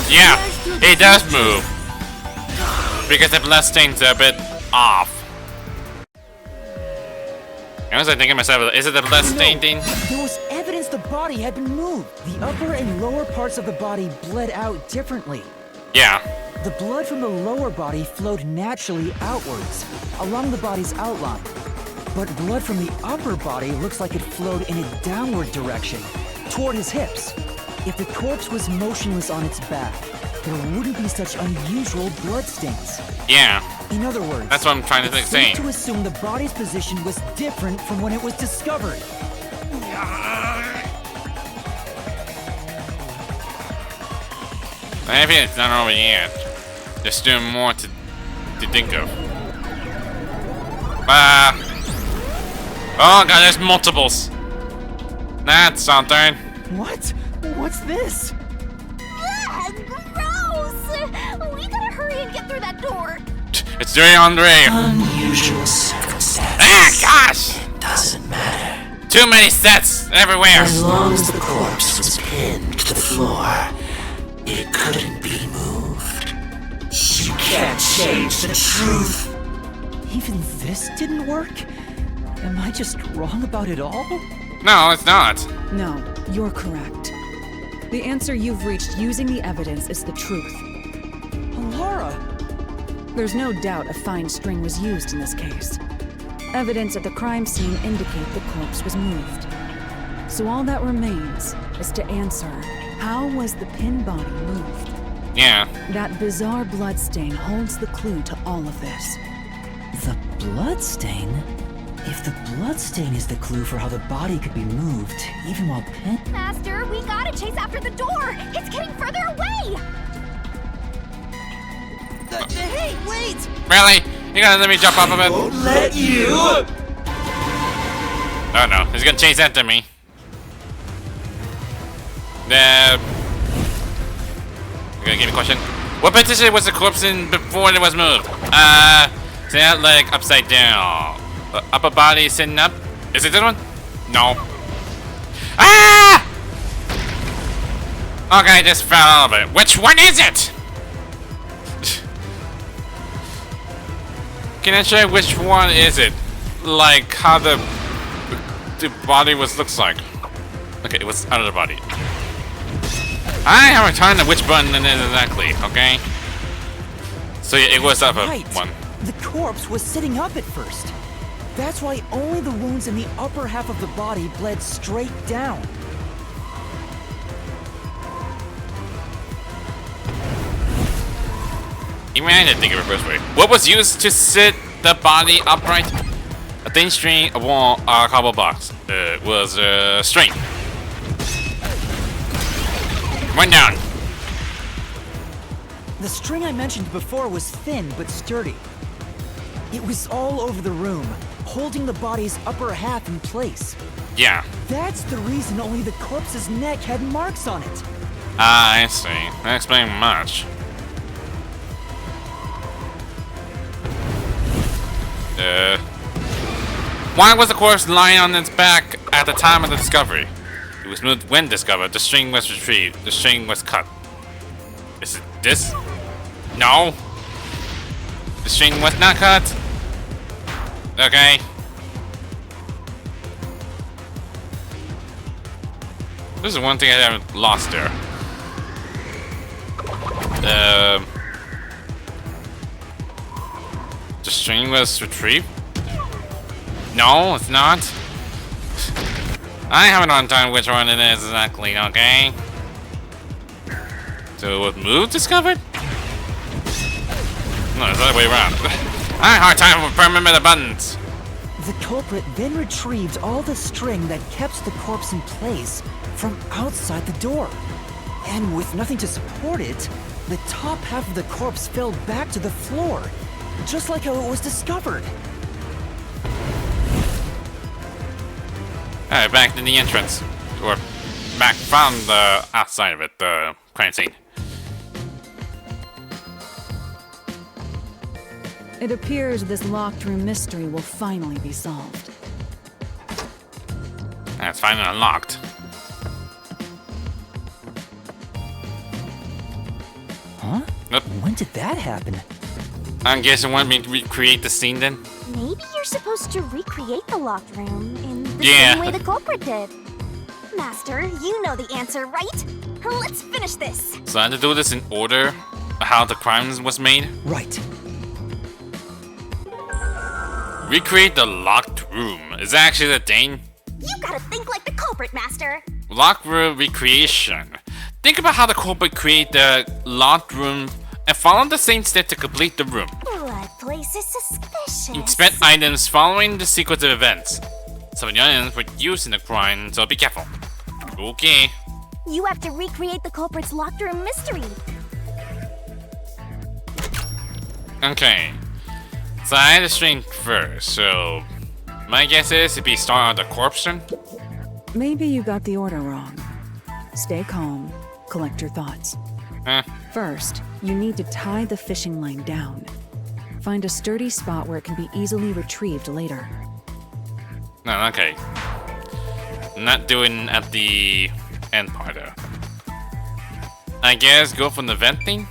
Yeah, it does move. Because the blood stains are a bit off. I was thinking to myself, is it the blood stain thing? There was evidence the body had been moved. The upper and lower parts of the body bled out differently. Yeah. The blood from the lower body flowed naturally outwards, along the body's outline. But blood from the upper body looks like it flowed in a downward direction, toward his hips. If the corpse was motionless on its back, there wouldn't be such unusual bloodstains. Yeah. In other words, That's what I'm trying to it's say. safe to assume the body's position was different from when it was discovered. I think it's not over yet. There's still more to think of. Oh god, there's multiples. That's something. What? What's this? Ah, gross! We gotta hurry and get through that door. It's doing Andre. Unusual circumstances. Ah, gosh! Doesn't matter. Too many sets everywhere. As long as the corpse was pinned to the floor, it couldn't be moved. You can't change the truth. Even this didn't work? Am I just wrong about it all? No, it's not. No, you're correct. The answer you've reached using the evidence is the truth. Halara! There's no doubt a fine string was used in this case. Evidence at the crime scene indicate the corpse was moved. So all that remains is to answer, how was the pin body moved? Yeah. That bizarre bloodstain holds the clue to all of this. The bloodstain? If the bloodstain is the clue for how the body could be moved, even while pinned... Master, we gotta chase after the door! It's getting further away! Hey, wait! Really? You gonna let me jump off of it? Won't let you. Oh no, he's gonna chase after me. You gonna give me a question? What position was the corpse in before it was moved? Sitting out leg upside down. The upper body sitting up. Is it this one? No. Ah! Okay, I just fell out of it. Which one is it? Can I check which one is it? Like how the body looks like. Okay, it was out of the body. I have a time of which button it is exactly, okay? So yeah, it was up a one. The corpse was sitting up at first. That's why only the wounds in the upper half of the body bled straight down. Even I didn't think of it first way. What was used to sit the body upright? A thin string, a wall, a cardboard box. It was a string. One down. The string I mentioned before was thin but sturdy. It was all over the room, holding the body's upper half in place. Yeah. That's the reason only the corpse's neck had marks on it. Ah, I see. That explains much. Why was the corpse lying on its back at the time of the discovery? It was moved when discovered. The string was retrieved. The string was cut. Is it this? No. The string was not cut. Okay. This is one thing I haven't lost there. The string was retrieved? No, it's not. I haven't on time which one it is exactly, okay? So it was moved discovered? No, it's the other way around. I have a hard time with permanent buttons. The culprit then retrieved all the string that kept the corpse in place from outside the door. And with nothing to support it, the top half of the corpse fell back to the floor, just like how it was discovered. Alright, back to the entrance. Or back from the outside of it, the crime scene. It appears this locked room mystery will finally be solved. It's finally unlocked. Huh? Nope. When did that happen? I guess you want me to recreate the scene then? Maybe you're supposed to recreate the locked room in the Yeah. same way the culprit did. Master, you know the answer, right? Let's finish this. So I had to do this in order how the crime was made? Right. Recreate the locked room. Is that actually the thing? You gotta think like the culprit, Master. Locked room recreation. Think about how the culprit create the locked room and follow the same step to complete the room. What place is suspicious? Inspect items following the sequence of events. Some of the items were used in the crime, so be careful. Okay. You have to recreate the culprit's locked room mystery. Okay. So I had a string first, so my guess is it'd be start on the corpse then? Maybe you got the order wrong. Stay calm, collect your thoughts. First, you need to tie the fishing line down. Find a sturdy spot where it can be easily retrieved later. No, okay. Not doing at the end part though. I guess go from the vent thing?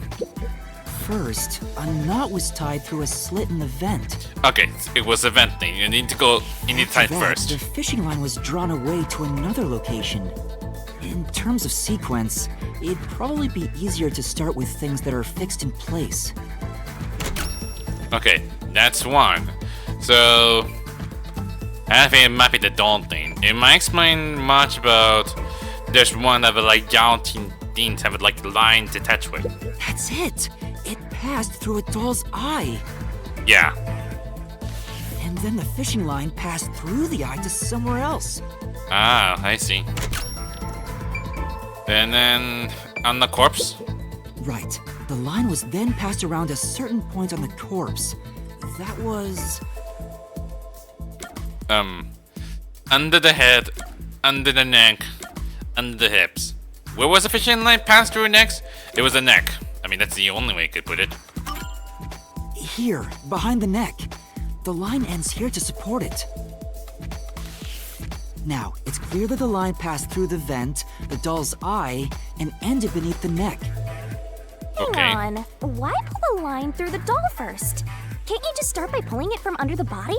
First, a knot was tied through a slit in the vent. Okay, it was a vent thing. You need to tie it After that, first. the fishing line was drawn away to another location. In terms of sequence, it'd probably be easier to start with things that are fixed in place. Okay, that's one. So I think it might be the dawn thing. It might explain much about there's one of the like daunting things have like a line to touch with. That's it! It passed through a doll's eye. Yeah. And then the fishing line passed through the eye to somewhere else. Ah, I see. And then on the corpse? Right. The line was then passed around a certain point on the corpse. That was... Under the head, under the neck, under the hips. Where was the fishing line passed through next? It was the neck. I mean, that's the only way I could put it. Here, behind the neck. The line ends here to support it. Now, it's clear that the line passed through the vent, the doll's eye, and ended beneath the neck. Okay. Hang on. Why pull the line through the doll first? Can't you just start by pulling it from under the body?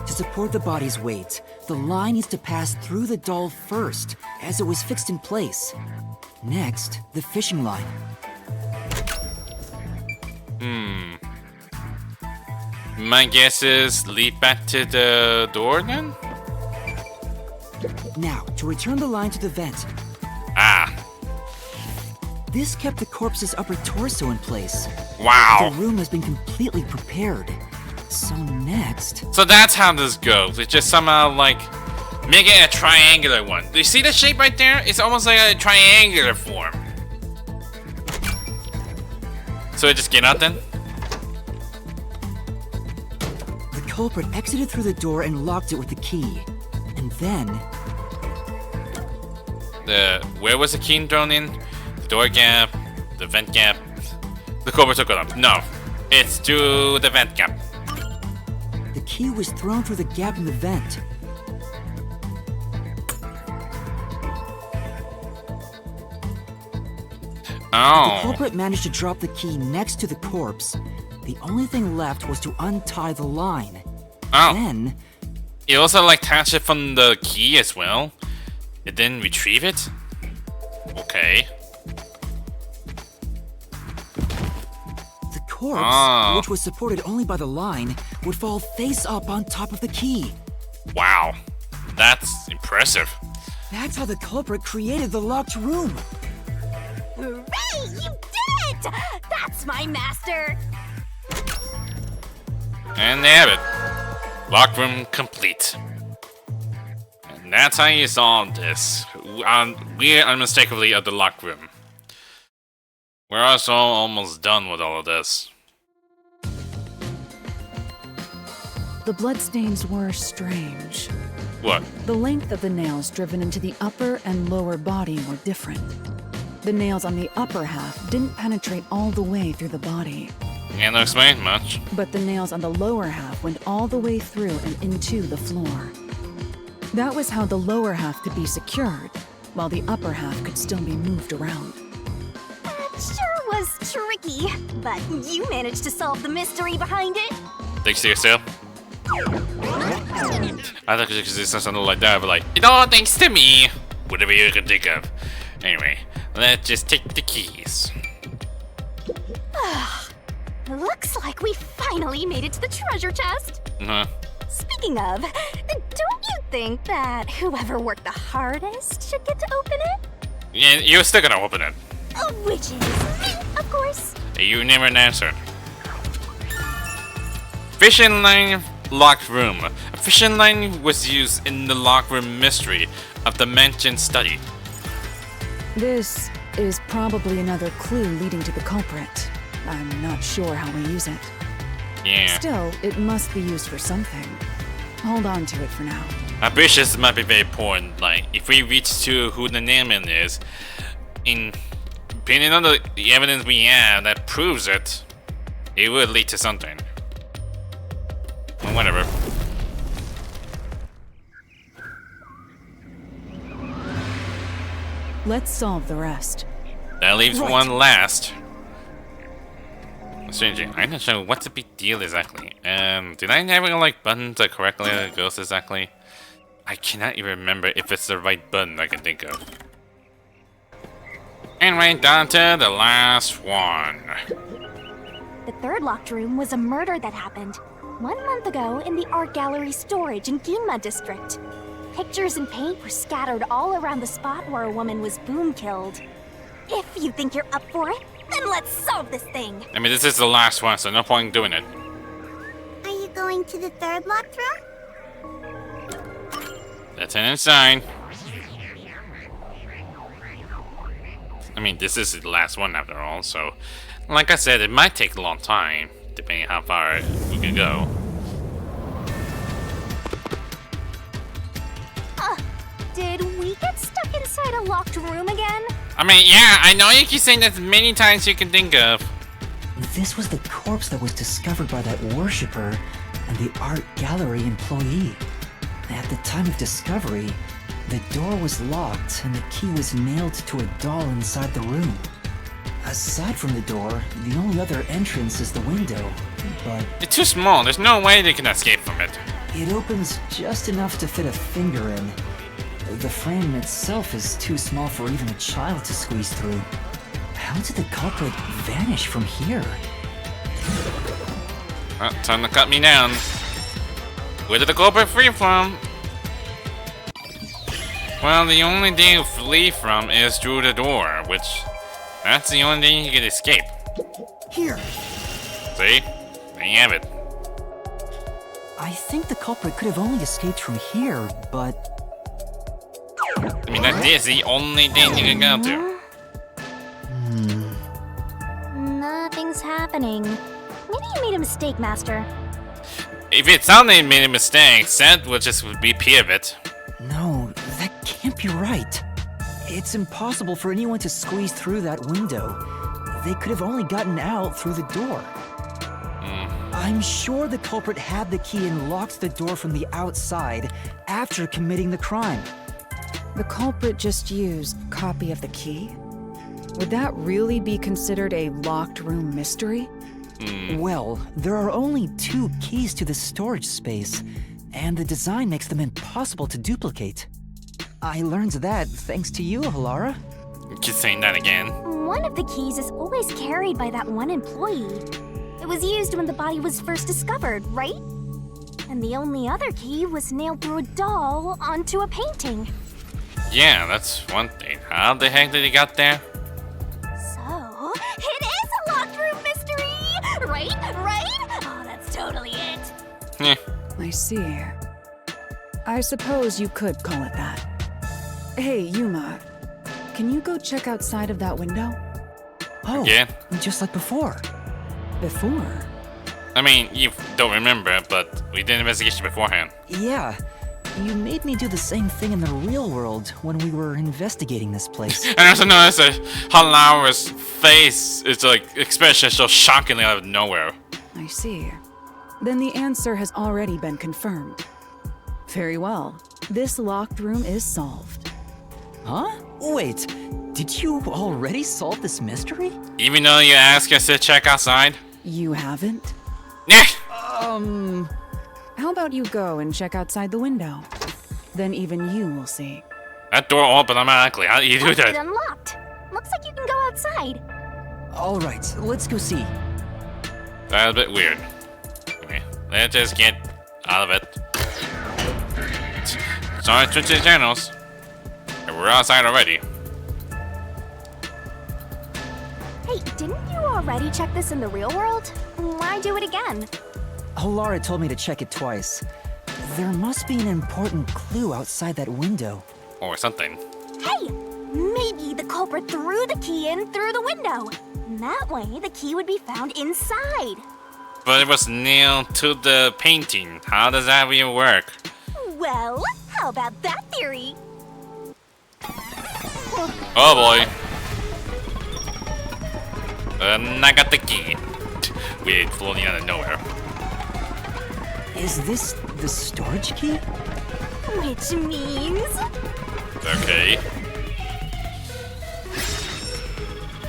To support the body's weight, the line needs to pass through the doll first, as it was fixed in place. Next, the fishing line. My guess is lead back to the door then? Now, to return the line to the vent. Ah, This kept the corpse's upper torso in place. wow. The room has been completely prepared. So next... So that's how this goes. It just somehow like make it a triangular one. Do you see the shape right there? It's almost like a triangular form. So it just get out then? The culprit exited through the door and locked it with the key. And then... Where was the key thrown in? The door gap, the vent gap. The culprit took it up. No, it's to the vent gap. the key was thrown through the gap in the vent. The Oh. culprit managed to drop the key next to the corpse. The only thing left was to untie the line. Oh. Then, You also like attach it from the key as well? And then retrieve it? Okay. the corpse, Oh. which was supported only by the line, would fall face up on top of the key. Wow. That's impressive. That's how the culprit created the locked room. Hooray! You did it! That's my master! And they have it. Lock room complete. And that's how you solve this. We're unmistakably at the lock room. We're also almost done with all of this. The bloodstains were strange. What? The length of the nails driven into the upper and lower body were different. The nails on the upper half didn't penetrate all the way through the body, Can't explain much. but the nails on the lower half went all the way through and into the floor. That was how the lower half could be secured, while the upper half could still be moved around. That sure was tricky, but you managed to solve the mystery behind it. Thanks to yourself. I thought you could say something like that, but like, it all thanks to me. Whatever you can think of. Anyway, let's just take the keys. Looks like we finally made it to the treasure chest. Uh-huh. Speaking of, don't you think that whoever worked the hardest should get to open it? Yeah, you're still gonna open it. Which is me, of course. You never answered. Fishing line locked room. A fishing line was used in the locked room mystery of the mentioned study. This is probably another clue leading to the culprit. I'm not sure how we use it. Yeah. Still, it must be used for something. Hold on to it for now. I'm pretty sure this might be very important. Like, if we reach to who the nailman is, depending on the evidence we have that proves it, it would lead to something. Well, whatever. Let's solve the rest. That leaves Right. one last. Strangely, I'm not sure what's the big deal exactly. Did I never like button to correctly it goes exactly? I cannot even remember if it's the right button I can think of. Anyway, down to the last one. The third locked room was a murder that happened 1 month ago in the art gallery storage in Yuma district. Pictures and paint were scattered all around the spot where a woman was boom killed. If you think you're up for it, then let's solve this thing. I mean, this is the last one, so no point in doing it. Are you going to the third locked room? That's an inside. I mean, this is the last one after all, so... Like I said, it might take a long time, depending how far we can go. Did we get stuck inside a locked room again? I mean, yeah, I know you keep saying that as many times you can think of. This was the corpse that was discovered by that worshipper and the art gallery employee. At the time of discovery, the door was locked and the key was nailed to a doll inside the room. Aside from the door, the only other entrance is the window, but It's too small. There's no way they can escape from it. it opens just enough to fit a finger in. The frame itself is too small for even a child to squeeze through. How did the culprit vanish from here? Oh, time to cut me down. Where did the culprit flee from? Well, the only thing to flee from is through the door, which... that's the only thing you can escape. Here! See? There you have it. I think the culprit could have only escaped from here, but... I mean, that is the only thing you can go to. Nothing's happening. Maybe you made a mistake, Master. If it sounded like made a mistake, that would just repeat of it. No, that can't be right. It's impossible for anyone to squeeze through that window. They could have only gotten out through the door. I'm sure the culprit had the key and locked the door from the outside after committing the crime. The culprit just used copy of the key? Would that really be considered a locked room mystery? Well, there are only 2 keys to the storage space, and the design makes them impossible to duplicate. I learned that thanks to you, Halara. Keep saying that again. One of the keys is always carried by that one employee. It was used when the body was first discovered, right? And the only other key was nailed through a doll onto a painting. Yeah, that's one thing. How the heck did he got there? So, it is a locked room mystery! Right? Right? Oh, that's totally it. Heh. I see. I suppose you could call it that. Hey, Yuma, can you go check outside of that window? Oh, Yeah. just like before. Before? I mean, you don't remember, but we did an investigation beforehand. Yeah, you made me do the same thing in the real world when we were investigating this place. And I also noticed that Halara's face is like expression so shockingly out of nowhere. I see. Then the answer has already been confirmed. Very well. This locked room is solved. Huh? Wait, did you already solve this mystery? Even though you asked us to check outside? You haven't? Nah! How about you go and check outside the window? Then even you will see. That door opened automatically. How do you do It's that? unlocked. Looks like you can go outside. All right, let's go see. That's a bit weird. Okay, let's just get out of it. Sorry, switch the channels. And we're outside already. Hey, didn't you already check this in the real world? Why do it again? Halara told me to check it twice. There must be an important clue outside that window. Or something. Hey, maybe the culprit threw the key in through the window. That way, the key would be found inside. But it was nailed to the painting. How does that even work? Well, how about that theory? Oh boy. And I got the key. We floating out of nowhere. Is this the storage key? Which means... Okay.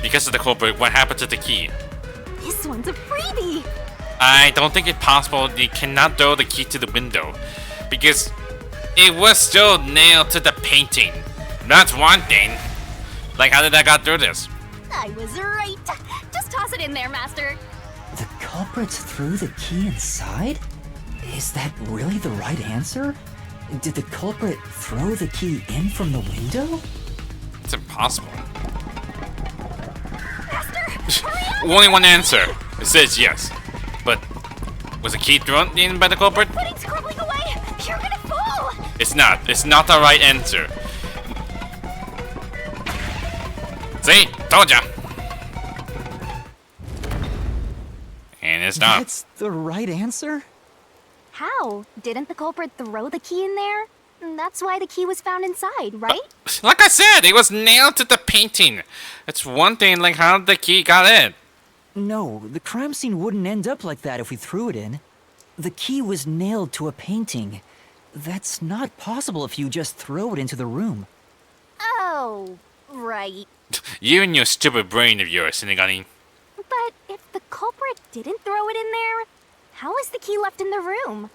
Because of the culprit, what happened to the key? this one's a freebie. I don't think it's possible you cannot throw the key to the window. Because it was still nailed to the painting. That's one thing. Like, how did I got through this? I was right. Just toss it in there, Master. The culprit threw the key inside? Is that really the right answer? Did the culprit throw the key in from the window? It's impossible. Master, hurry up! Only one answer. It says yes. But was the key thrown in by the culprit? Pudding's crumbling away. You're gonna fall. It's not. It's not the right answer. See? Told ya. And it's not. That's the right answer? How? Didn't the culprit throw the key in there? That's why the key was found inside, right? Like I said, it was nailed to the painting. It's one thing, like how the key got in. No, the crime scene wouldn't end up like that if we threw it in. The key was nailed to a painting. That's not possible if you just throw it into the room. Oh, right. You and your stupid brain of yours, Shinigami. But if the culprit didn't throw it in there, how is the key left in the room?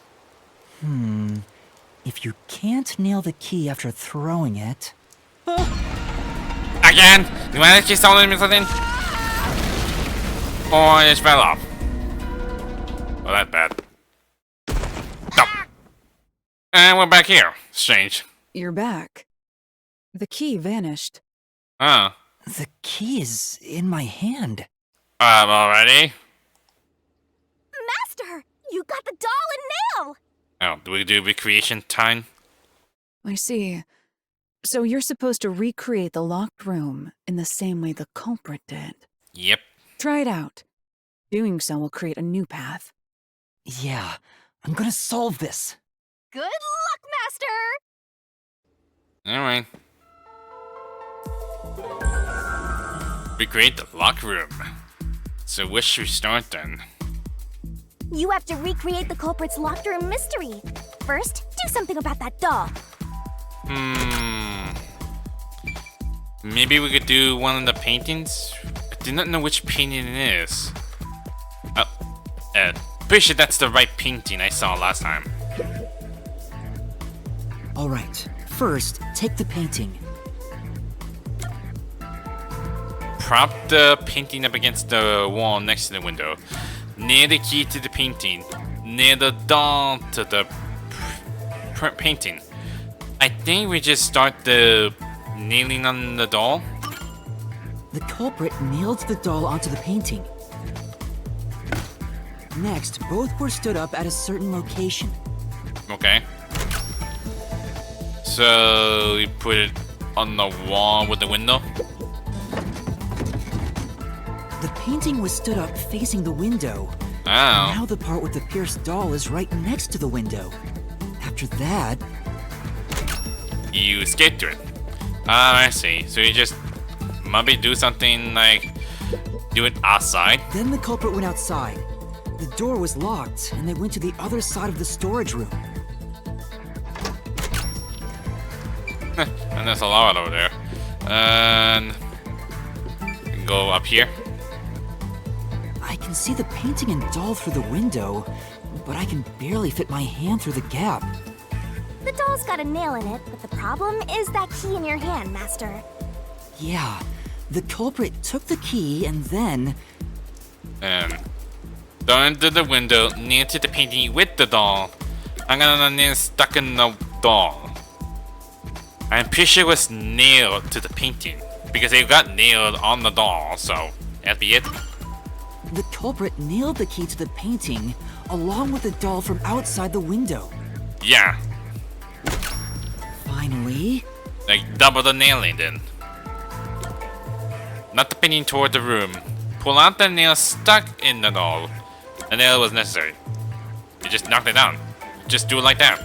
If you can't nail the key after throwing it... Again? You want to keep telling me something? Or it just fell off. Well, that's bad. Stop. And we're back here. Strange. You're back. The key vanished. Oh. The key is in my hand. Already? Master, you got the doll and nail! Oh, do we do recreation time? I see. So you're supposed to recreate the locked room in the same way the culprit did. Yep. Try it out. Doing so will create a new path. Yeah, I'm gonna solve this. Good luck, Master! Alright. Recreate the locked room. So where should we start then? You have to recreate the culprit's locked room mystery. First, do something about that doll. Maybe we could do one of the paintings? I do not know which painting it is. Pretty sure that's the right painting I saw last time. Alright, first, take the painting. Prop the painting up against the wall next to the window. Nail the key to the painting. Nail the doll to the painting. I think we just start the nailing on the doll. The culprit nailed the doll onto the painting. Next, both were stood up at a certain location. Okay. So we put it on the wall with the window. The painting was stood up facing the window. Oh. Now the part with the pierced doll is right next to the window. After that... You escaped through it. Ah, I see. So you just maybe do something like do it outside. Then the culprit went outside. The door was locked, and they went to the other side of the storage room. And there's a lot over there. And go up here. I can see the painting and doll through the window, but I can barely fit my hand through the gap. The doll's got a nail in it, but the problem is that key in your hand, Master. Yeah, the culprit took the key and then... And go into the window, nail to the painting with the doll. I'm gonna nail stuck in the doll. I'm pretty sure it was nailed to the painting because it got nailed on the doll, so that'd be it. The culprit nailed the key to the painting along with the doll from outside the window. Yeah, Finally... like double the nailing then. Not the painting toward the room. Pull out the nail stuck in the doll. The nail was necessary. You just knocked it down. Just do it like that.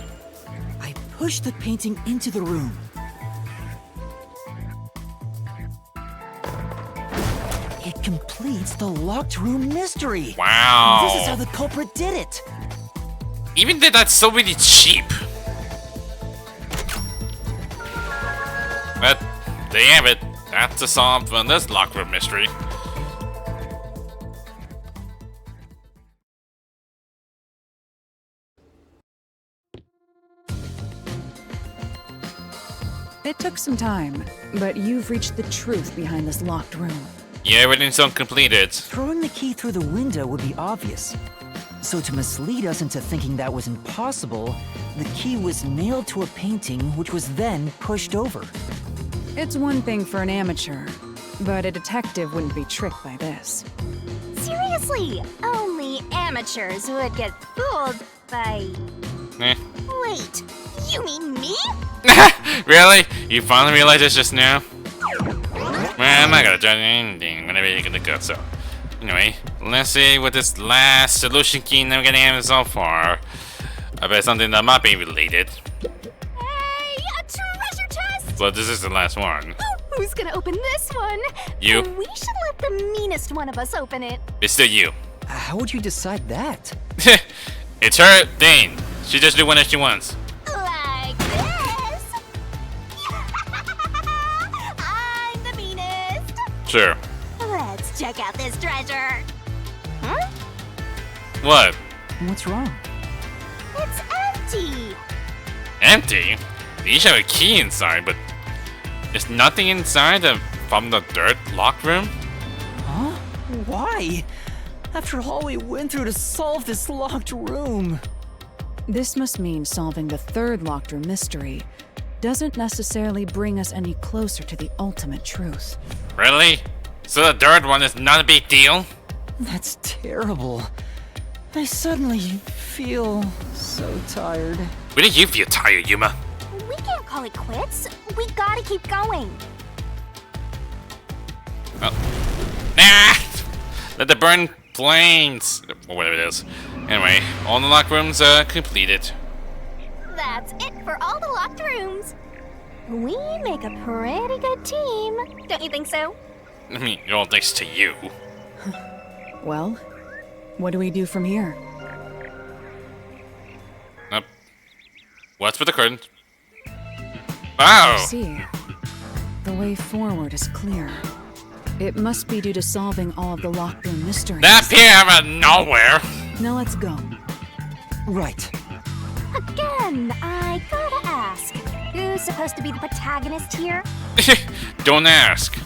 I pushed the painting into the room. It completes the locked room mystery. Wow. This is how the culprit did it. Even did that so really cheap. But there you have it. That's the solve for this locked room mystery. It took some time, but you've reached the truth behind this locked room. Yeah, everything's uncompleted. Throwing the key through the window would be obvious. So to mislead us into thinking that was impossible, the key was nailed to a painting which was then pushed over. It's one thing for an amateur, but a detective wouldn't be tricked by this. Seriously, only amateurs would get fooled by... Eh. Wait, you mean me? Really? You finally realized this just now? Well, I'm not gonna judge anything. I'm gonna be gonna go. So, anyway, let's see what this last solution key that we're gonna have so far. I bet something that might be related. So this is the last one. Who's gonna open this one? You. We should let the meanest one of us open it. It's still you. How would you decide that? It's her thing. She just do whatever she wants. Like this. I'm the meanest. Sure. Let's check out this treasure. Huh? What? What's wrong? It's empty. Empty? They each have a key inside, but there's nothing inside from the dirt locked room? Huh? Why? After all we went through to solve this locked room. This must mean solving the third locked room mystery doesn't necessarily bring us any closer to the ultimate truth. Really? So the third one is not a big deal? That's terrible. I suddenly feel so tired. When did you feel tired, Yuma? We can't call it quits. We gotta keep going. Nah! Let the burn flames! Or whatever it is. Anyway, all the locked rooms are completed. That's it for all the locked rooms. We make a pretty good team. Don't you think so? I mean, it all thanks to you. Well, what do we do from here? What's with the curtains? I Wow! see. The way forward is clear. It must be due to solving all of the locked room mysteries. That appeared out of nowhere! Now let's go. Right. Again, I gotta ask. Who's supposed to be the protagonist here? Don't ask.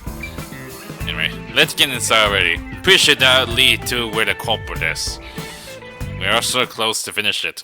Anyway, let's get inside already. Pretty sure that'll lead to where the culprit is. We are so close to finish it.